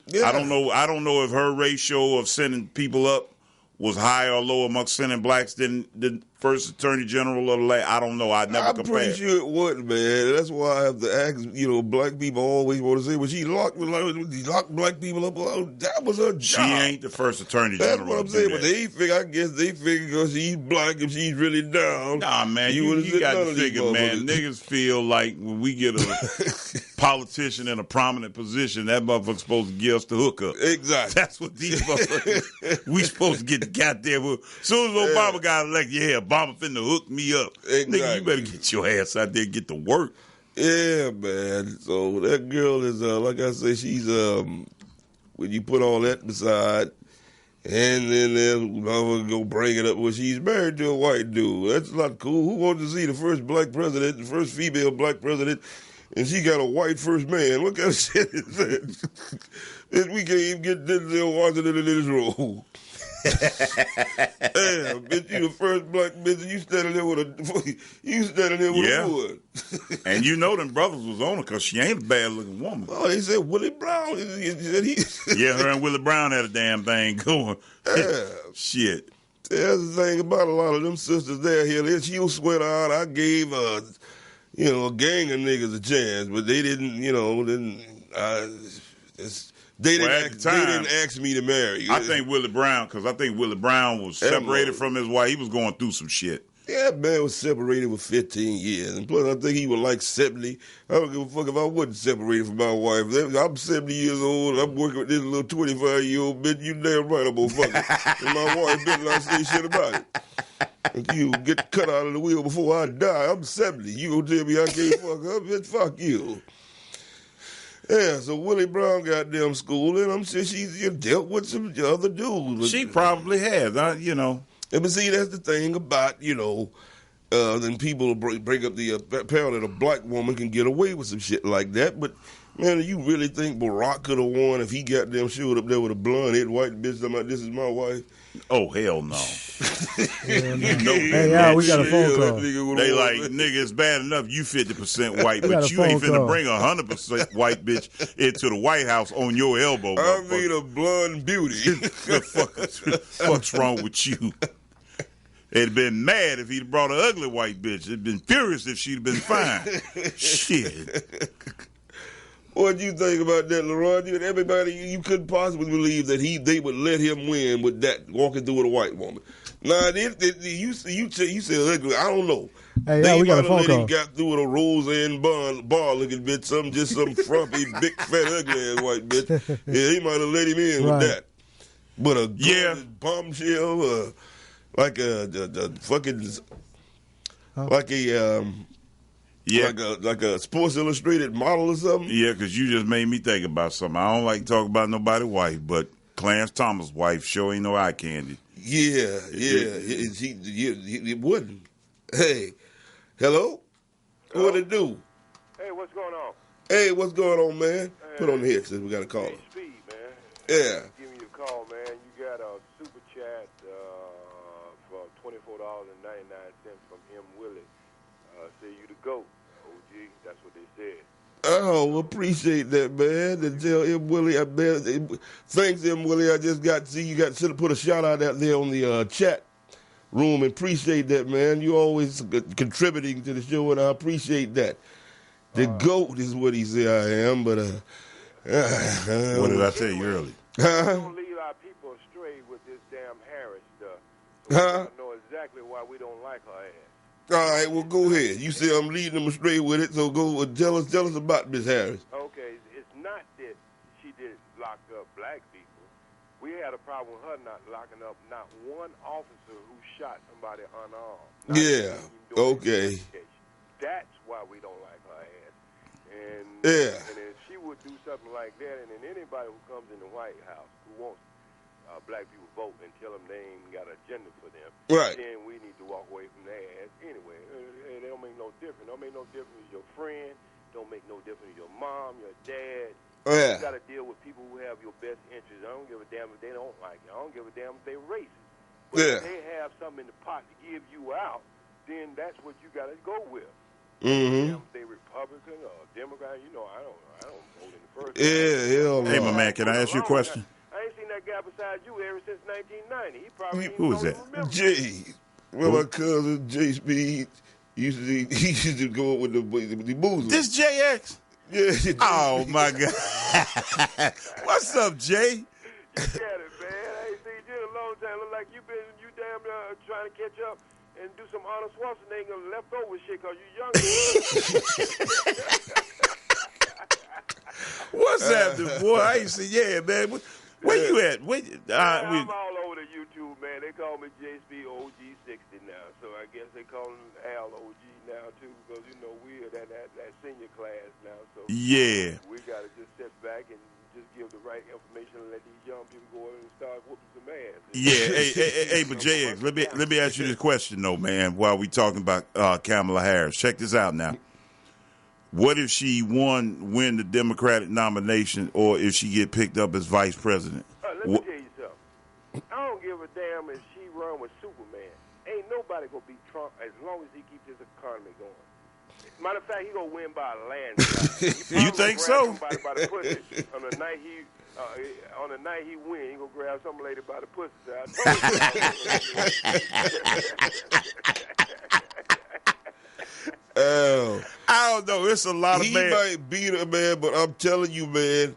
Yeah. I don't know if her ratio of sending people up was higher or lower amongst sending blacks than the first attorney general of the land. I don't know. I never compared. I'm pretty sure it wouldn't, man. That's why I have to ask, you know, black people always want to say, well, she locked black people up. Well, that was her job. She ain't the first attorney general. That's what I'm saying. But I guess they figure because she's black, if she's really down. Nah, man, you got to figure, man. Niggas feel like when we get a politician in a prominent position, that motherfucker's supposed to give us the hookup. Exactly. That's what these motherfuckers, we supposed to get the goddamn hook. As soon as Obama got elected, yeah, Obama finna hook me up. Exactly. Nigga, you better get your ass out there and get to work. Yeah, man. So that girl is, like I say, she's, when you put all that beside, and then go bring it up, well, she's married to a white dude. That's not cool. Who wants to see the first black president, the first female black president, and she got a white first man? What kind of shit is that? We can't even get Denzel Washington in this role. Damn, bitch, you the first black bitch, and you standing there with a wood. And you know them brothers was on her because she ain't a bad-looking woman. Oh, they said Willie Brown. Yeah, her and Willie Brown had a damn thing going. Yeah. Shit. That's the thing about a lot of them sisters there here. She'll swear out, I gave, a gang of niggas a chance, but they didn't, They didn't ask me to marry. I think Willie Brown, because I think Willie Brown was separated from his wife. He was going through some shit. Yeah, man was separated for 15 years. And plus, I think he was like 70. I don't give a fuck if I wasn't separated from my wife. I'm 70 years old. I'm working with this little 25-year-old bitch. You damn right I'm gonna fuck her. And my wife better not say shit about it. If you get cut out of the wheel before I die, I'm 70. You gonna tell me I can't fuck her? Bitch, fuck you. Yeah, so Willie Brown got them school, and I'm sure she's dealt with some other dudes. She probably has, But see, that's the thing about, then people break up the apparently a black woman can get away with some shit like that, but Man, do you really think Barack could have won if he goddamn showed up there with a blonde-head white bitch talking about this is my wife? Oh, hell no. You know Hey, that we got a shit. phone Yeah, call. that nigga would've They won, like, man. nigga, it's bad enough you 50% white, We got but a you ain't phone finna call. bring 100% white bitch into the White House on your elbow, I motherfucker. mean a blonde beauty. The fuck's wrong with you? They'd been mad if he'd brought an ugly white bitch. They'd been furious if she'd been fine. Shit. What do you think about that, LeRon? Everybody, you couldn't possibly believe that they would let him win with that walking through with a white woman. Nah, you said ugly. I don't know. Hey, they we got a might have phone let call. him got through with a Roseanne bar looking bitch, some frumpy, big, fat, ugly ass white bitch. Yeah, he might have let him in Right. with that. But a Yeah. gorgeous bombshell, like a fucking, like a Yeah. like a Sports Illustrated model or something. Yeah, because you just made me think about something. I don't like to talk about nobody's wife, but Clarence Thomas' wife sure ain't no eye candy. Yeah, it wouldn't. Hey, hello? What it do? Hey, what's going on? Hey, what's going on, man? Put on the headset. We got a caller. Hey, Speed, man. Yeah. Giving you a call, man. You got a super chat for $24.99 from M. Willie. Say you the GOAT, OG. That's what they said. Oh, appreciate that, man. And tell M. Willie, thanks, M. Willie. I just got to see you should have put a shout out there on the chat room. Appreciate that, man. You always contributing to the show, and I appreciate that. The GOAT is what he said I am, but What did I tell you earlier? Don't lead our people astray with this damn Harris stuff. So we gotta know exactly why we don't like her ass. All right, well, go ahead. You say I'm leading them astray with it, so go tell us about Miss Harris. Okay, it's not that she did lock up black people. We had a problem with her not locking up not one officer who shot somebody unarmed. Not Yeah, even during okay. investigation. That's why we don't like her ass. And if she would do something like that, and then anybody who comes in the White House who wants black people vote and tell them they ain't got an agenda for them, Right. then we need to walk away from their ass anyway. It don't make no difference. Don't make no difference with your friend. Don't make no difference with your mom, your dad. Yeah. You got to deal with people who have your best interests. I don't give a damn if they don't like you. I don't give a damn if they're racist. But if they have something in the pot to give you out, then that's what you got to go with. Mm-hmm. Damn if they Republican or Democrat, you know, I don't vote in the first place. Yeah, hell no. Hey, my man, can I ask you a question? I ain't seen that guy beside you ever since 1990. He probably ain't Who is don't that? remember. Jay. Well, my cousin Jay Speed he used to go with the boozers. This JX? Yeah. Oh, my God. What's up, Jay? You got it, man. I ain't seen you in a long time. Look like you damn trying to catch up and do some Arnold Schwarzenegger leftover shit because you younger. What's happening, boy? I ain't seen, yeah, man. Where you at? I'm all over the YouTube, man. They call me JSP OG60 now, so I guess they call him Al OG now too, because you know we're that senior class now. So Yeah. we gotta just sit back and just give the right information and let these young people go in and start whooping some ass. Yeah, hey, but JX, let me ask you this question though, man. While we talking about Kamala Harris, check this out now. What if she win the Democratic nomination, or if she get picked up as vice president? Let me tell you something. I don't give a damn if she run with Superman. Ain't nobody gonna beat Trump as long as he keeps his economy going. Matter of fact, he gonna win by a landslide. You think so? Somebody by the pussy. On the night he win, he gonna grab some lady by the pussy. So I don't know. It's a lot of He man. might beat her, man, but I'm telling you, man,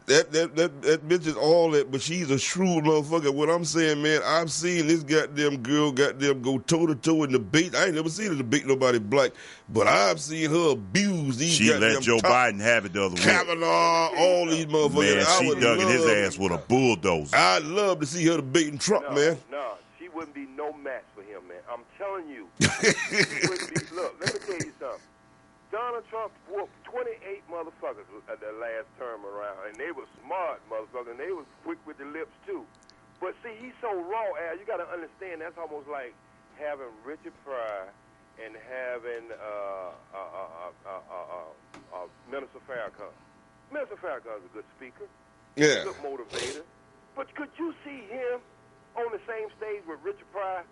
that bitch is all that, but she's a shrewd motherfucker. What I'm saying, man, I've seen this goddamn girl go toe-to-toe in debate. I ain't never seen her debate nobody black, but I've seen her abuse these She goddamn let Joe Biden have it the other week. Kavanaugh, all these motherfuckers. Man, she dug in his ass with a bulldozer. I'd love to see her debating Trump, man. No, she wouldn't be no match for him, man. I'm telling you. She wouldn't be. Look, let me tell you something. Donald Trump whooped 28 motherfuckers at the last term around, and they were smart motherfuckers, and they was quick with the lips, too. But, see, he's so raw, Al, you got to understand that's almost like having Richard Pryor and having Minister Farrakhan. Mr. Farrakhan's a good speaker. Yeah. Good motivator. But could you see him on the same stage with Richard Pryor?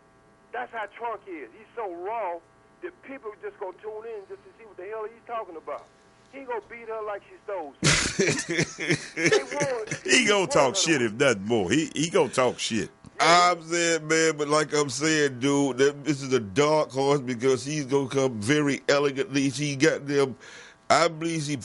That's how Trump is. He's so raw that people just gonna tune in just to see what the hell he's talking about. He gonna beat her like she stole something. He gonna talk shit if nothing more. He gonna talk shit. I'm saying, man, but like I'm saying, dude, that this is a dark horse because she's gonna come very elegantly. She got them. I believe she'd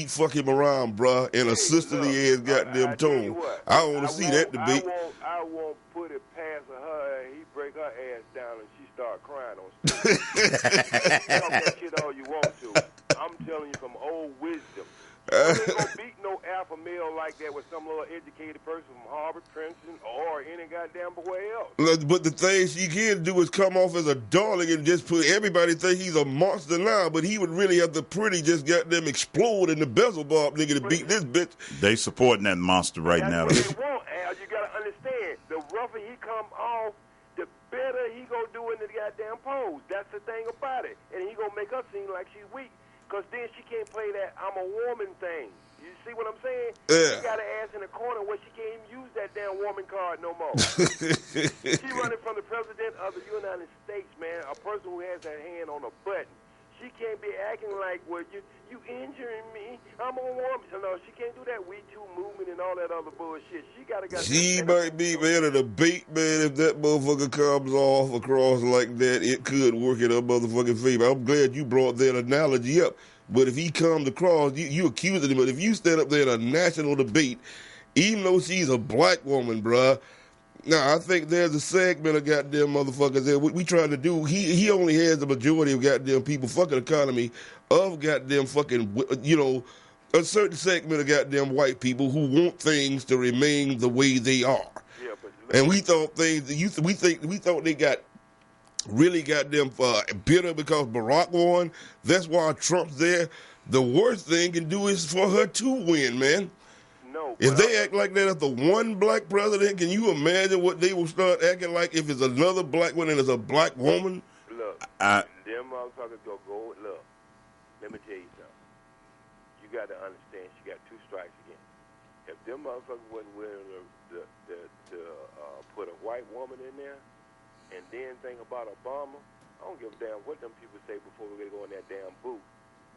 fuck him around, bruh, in a sisterly ass goddamn tone. I don't want to see that debate. I won't put it past her and he break her ass down and she start crying on stage. Talk that shit all you want to. I'm telling you from old wisdom. You ain't gonna beat no alpha male like that with some little educated person from Harvard, Princeton, or any goddamn boy else. But the thing she can do is come off as a darling and just put everybody think he's a monster now, but he would really have to just got them explode in the bezel bob nigga to beat this bitch. They supporting that monster right now. That's what they want, Al. You gotta understand. The rougher he come off, the better he gonna do in the goddamn pose. That's the thing about it. And he gonna make her seem like she's weak. Because then she can't play that I'm a woman thing. You see what I'm saying? Yeah. She got her ass in the corner where she can't even use that damn woman card no more. She running from the president of the United States, man, a person who has her hand on a button. She can't be acting like, well, you injuring me. I'm a woman. No, she can't do that We Too movement and all that other bullshit. She might be, man, a debate, man. If that motherfucker comes off across like that, it could work in her motherfucking favor. I'm glad you brought that analogy up. But if he comes across, you accusing him. But if you stand up there in a national debate, even though she's a black woman, bruh, now, I think there's a segment of goddamn motherfuckers there. What we trying to do, he only has the majority of goddamn people fucking economy of goddamn fucking, a certain segment of goddamn white people who want things to remain the way they are. Yeah, and we thought we thought they got really goddamn bitter because Barack won. That's why Trump's there. The worst thing can do is for her to win, man. No, if they act like that after one black president, can you imagine what they will start acting like if it's another black one and it's a black woman? Look, them motherfuckers go, look, let me tell you something. You got to understand, she got two strikes again. If them motherfuckers wasn't willing to put a white woman in there and then think about Obama, I don't give a damn what them people say before they go in that damn booth.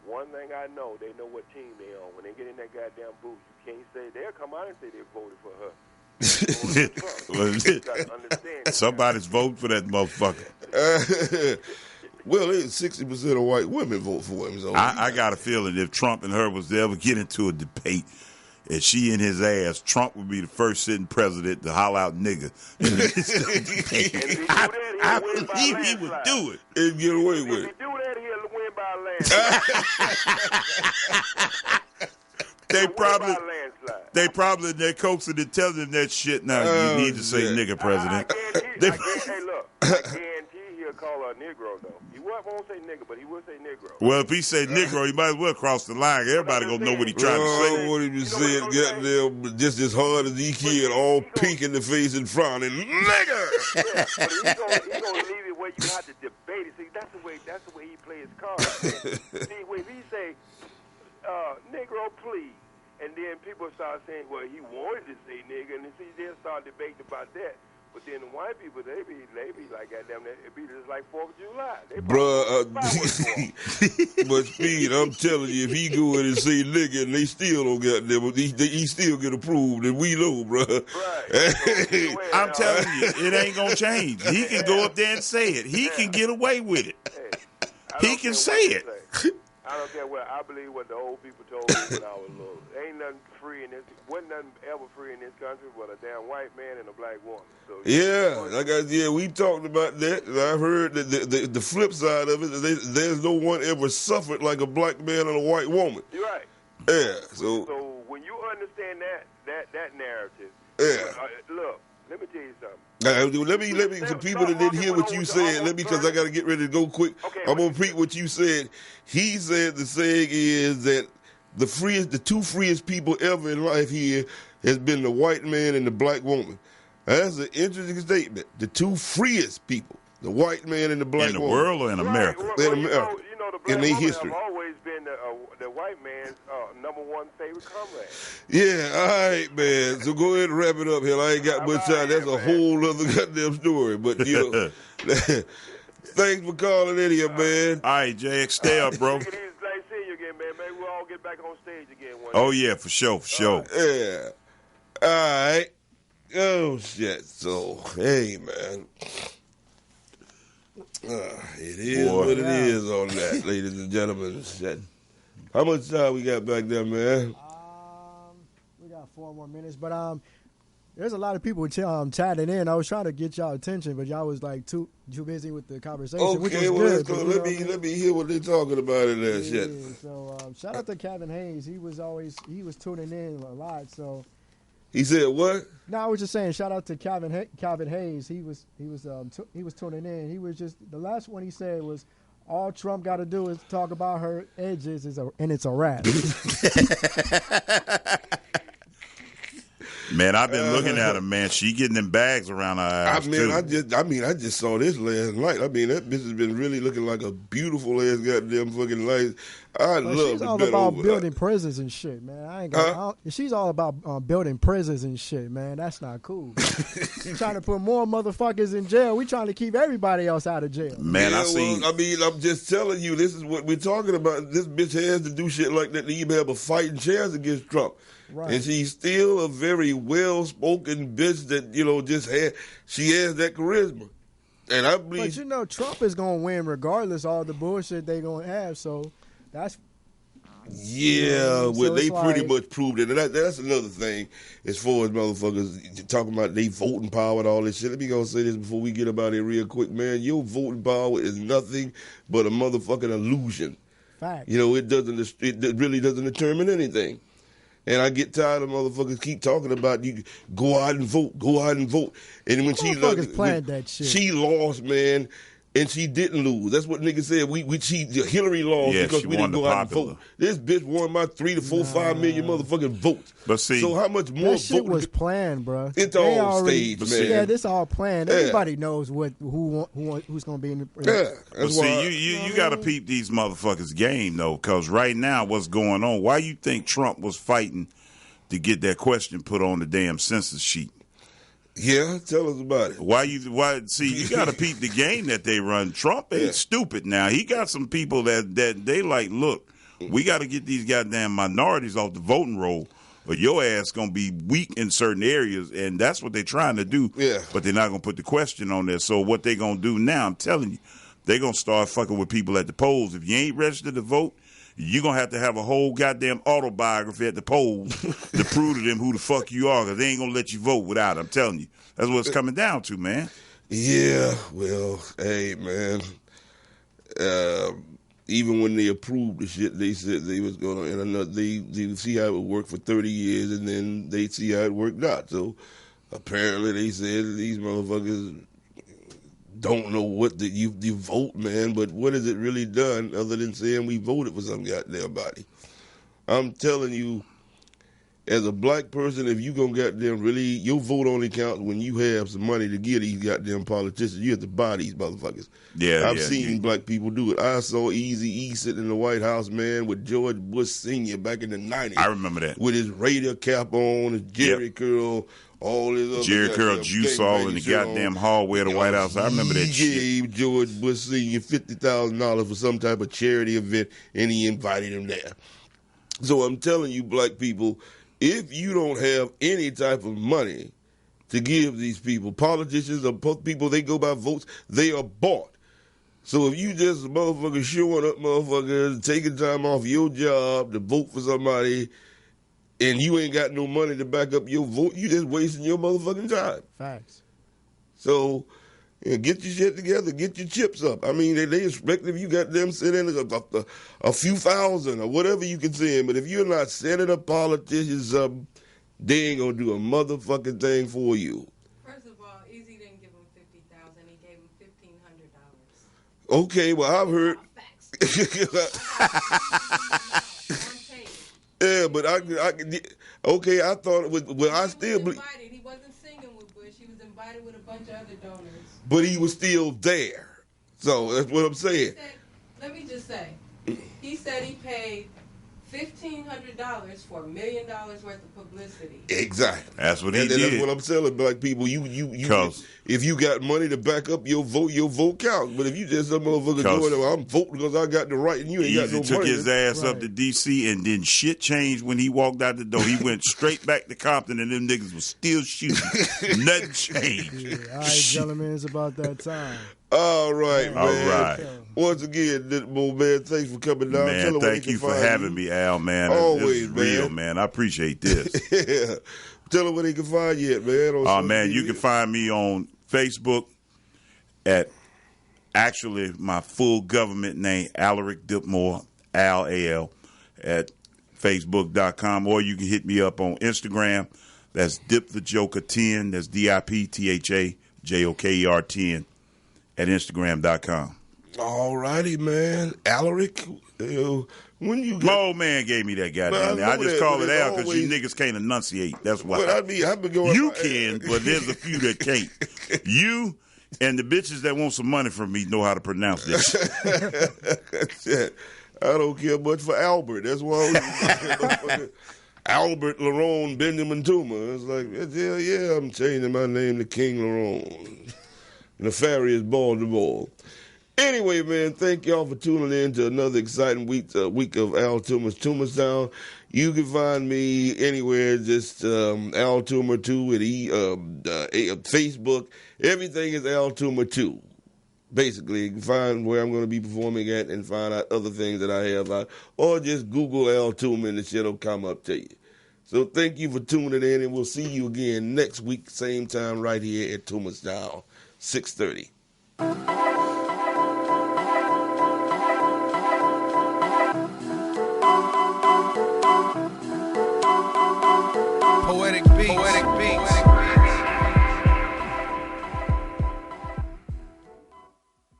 One thing I know, they know what team they on. When they get in that goddamn booth, you can't say, they'll come out and say they voted for her. You gotta understand. Somebody's voting for that motherfucker. Well, 60% of white women vote for him. So I got a feeling if Trump and her was to ever get into a debate, and she in his ass, Trump would be the first sitting president to holler out nigga. I believe he would do it and get away with it. If he do that, he'll win by a landslide. They probably in their coaxing and telling him that shit. Now you need to say nigga, president. Hey, look, I guarantee he'll call her a Negro though. He won't say nigga, but he will say Negro. Well, if he say Negro, he might as well cross the line. Everybody gonna know what he trying to say. I want him to say it, goddamn, just as hard as he can, all pink in the face and frowning, nigga. Yeah, but he gonna leave it where you have to debate it. See, that's the way he plays his cards. See, if he say, Negro, please, and then people start saying, well, he wanted to say nigga, and they'll start debating about that. But then the white people, they be like, goddamn, it be just like 4th of July. But Speed, I'm telling you, if he go in and say nigga and they still don't goddamn, he still get approved, and we know, bro. Right. I'm telling you, it ain't gonna change. He can go up there and say it. He can get away with it. He can say it. I don't care what I believe what the old people told me when I was little. Ain't nothing free in this. Wasn't nothing ever free in this country but a damn white man and a black woman. So we talked about that. And I heard that the flip side of it. There's no one ever suffered like a black man and a white woman. You're right. Yeah. So when you understand that narrative, look, let me tell you something. Let me for people that didn't hear what you said, because I got to get ready to go quick. Okay, I'm going to repeat what you said. He said the saying is that the two freest people ever in life here has been the white man and the black woman. That's an interesting statement. The two freest people, the white man and the black woman. In the world or in America? Right. Well, in America. The black in their woman history. have always been the white man's #1 favorite comrade. Yeah, all right, man. So go ahead and wrap it up here. I ain't got much time. That's a whole other goddamn story. But, you know, thanks for calling in here, man. All right, JX, stay up, bro. It is nice seeing you again, man. Maybe we'll all get back on stage again one Oh, day. yeah, for sure, for sure. Yeah. All right. Oh, shit. So, hey, man. It is what it is on that, ladies and gentlemen. Shit. How much time we got back there, man? We got 4 more minutes, but there's a lot of people chatting in. I was trying to get y'all attention, but y'all was like too busy with the conversation. Which was well, good, let me hear what they're talking about in that shit. So shout out to Kevin Hayes. He was tuning in a lot. So he said what? No, I was just saying shout out to Calvin Hayes. He was tuning in. He was just the last one he said was, all Trump got to do is talk about her edges, and it's a wrap. Man, I've been looking at her, man. She getting them bags around her eyes, too. I just saw this last night. I mean, that bitch has been really looking like a beautiful ass goddamn fucking life. She's all about building prisons and shit, man. She's all about building prisons and shit, man. That's not cool. She's trying to put more motherfuckers in jail. We trying to keep everybody else out of jail. Man, I'm just telling you, this is what we're talking about. This bitch has to do shit like that to even have a fighting chance against Trump. Right. And she's still a very well-spoken bitch that, she has that charisma. And I believe... But, Trump is going to win regardless of all the bullshit they going to have, so that's... Yeah, well, they pretty much proved it. And that's another thing as far as motherfuckers talking about they voting power and all this shit. Let me go say this before we get about it real quick, man. Your voting power is nothing but a motherfucking illusion. Fact. It really doesn't determine anything. And I get tired of motherfuckers keep talking about you go out and vote. And when she lost, man, and she didn't lose. That's what niggas said. Hillary lost because we didn't go out and vote. This bitch won by 3 to 4, 5 million motherfucking votes. But see, so how much more that shit was planned, bro. It's all staged, man. Yeah, this all planned. Everybody knows who's going to be in the. But see, you got to peep these motherfuckers' game though, because right now what's going on? Why you think Trump was fighting to get that question put on the damn census sheet? Yeah, tell us about it. Why you got to peep the game that they run. Trump ain't stupid now. He got some people that they like, look, we got to get these goddamn minorities off the voting roll, or your ass going to be weak in certain areas, and that's what they're trying to do. Yeah. But they're not going to put the question on there. So what they going to do now, I'm telling you, they're going to start fucking with people at the polls. If you ain't registered to vote, you're going to have a whole goddamn autobiography at the polls to prove to them who the fuck you are, because they ain't going to let you vote without it. I'm telling you. That's what it's coming down to, man. Yeah, well, hey, man. Even when they approved the shit, they said they was going to, and they see how it would work for 30 years, and then they see how it worked out. So apparently they said these motherfuckers don't know what you vote, man, but what has it really done other than saying we voted for some goddamn body? I'm telling you, as a black person, if you gonna goddamn really, your vote only counts when you have some money to give these goddamn politicians. You have to buy these motherfuckers. Yeah, I've seen black people do it. I saw Eazy-E sitting in the White House, man, with George Bush Sr. back in the 90s. I remember that. With his Raider cap on, his Jerry curl, all his other Jerry curl juice all in the goddamn hallway of the White House. I remember that shit. He gave George Bush Sr. $50,000 for some type of charity event, and he invited him there. So I'm telling you, black people, if you don't have any type of money to give these people, politicians or people, they go by votes, they are bought. So if you just motherfucker showing up, motherfuckers, taking time off your job to vote for somebody, and you ain't got no money to back up your vote, you just wasting your motherfucking time. Facts. So get your shit together, get your chips up. I mean, they expect if you got them sending a few thousand or whatever you can send, but if you're not sending up politicians up, they ain't gonna do a motherfucking thing for you. First of all, Easy didn't give him $50,000; he gave him $1,500. Okay, well I've heard. Yeah, but I thought it was. Well, I still. He wasn't singing with Bush. He was invited with a bunch of other donors. But he was still there. So that's what I'm saying. Let me just say, he said he paid $1,500 for $1 million worth of publicity. Exactly. That's what he and did. That's what I'm telling black people. You if you got money to back up your vote counts. But if you just some motherfucker doing it, I'm voting because I got the right, and you ain't got no took money. His ass up to D.C. and then shit changed when he walked out the door. He went straight back to Compton, and them niggas was still shooting. Nothing changed. Yeah, all right, gentlemen, it's about that time. All right, man. All right. Once again, man, thanks for coming down. Man, thank you for having me, Al, man. Always, this is real, man. I appreciate this. Yeah. Tell them where they can find you at, man. Man, you can find me on Facebook at actually my full government name, Alaric Dipmore, Al, A-L, at Facebook.com. Or you can hit me up on Instagram. That's DipTheJoker10. That's DIPTHAJOKER10 at Instagram.com. All righty, man. Alaric, when you my old man gave me that goddamn name. I just call it Al because you niggas can't enunciate. That's why. I've been going. You can, but there's a few that can't. You and the bitches that want some money from me know how to pronounce this shit. I don't care much for Albert. That's why Albert Lerone Benjamin Toomer. It's like, yeah, I'm changing my name to King Lerone. Nefarious Baltimore. Anyway, man, thank y'all for tuning in to another exciting week of Al Toomer's Toomerstown. You can find me anywhere, just Al Toomer 2 at Facebook. Everything is Al Toomer 2. Basically, you can find where I'm going to be performing at and find out other things that I have. Or just Google Al Toomer and the shit will come up to you. So thank you for tuning in, and we'll see you again next week, same time right here at Toomerstown, 6:30. Poetic beats.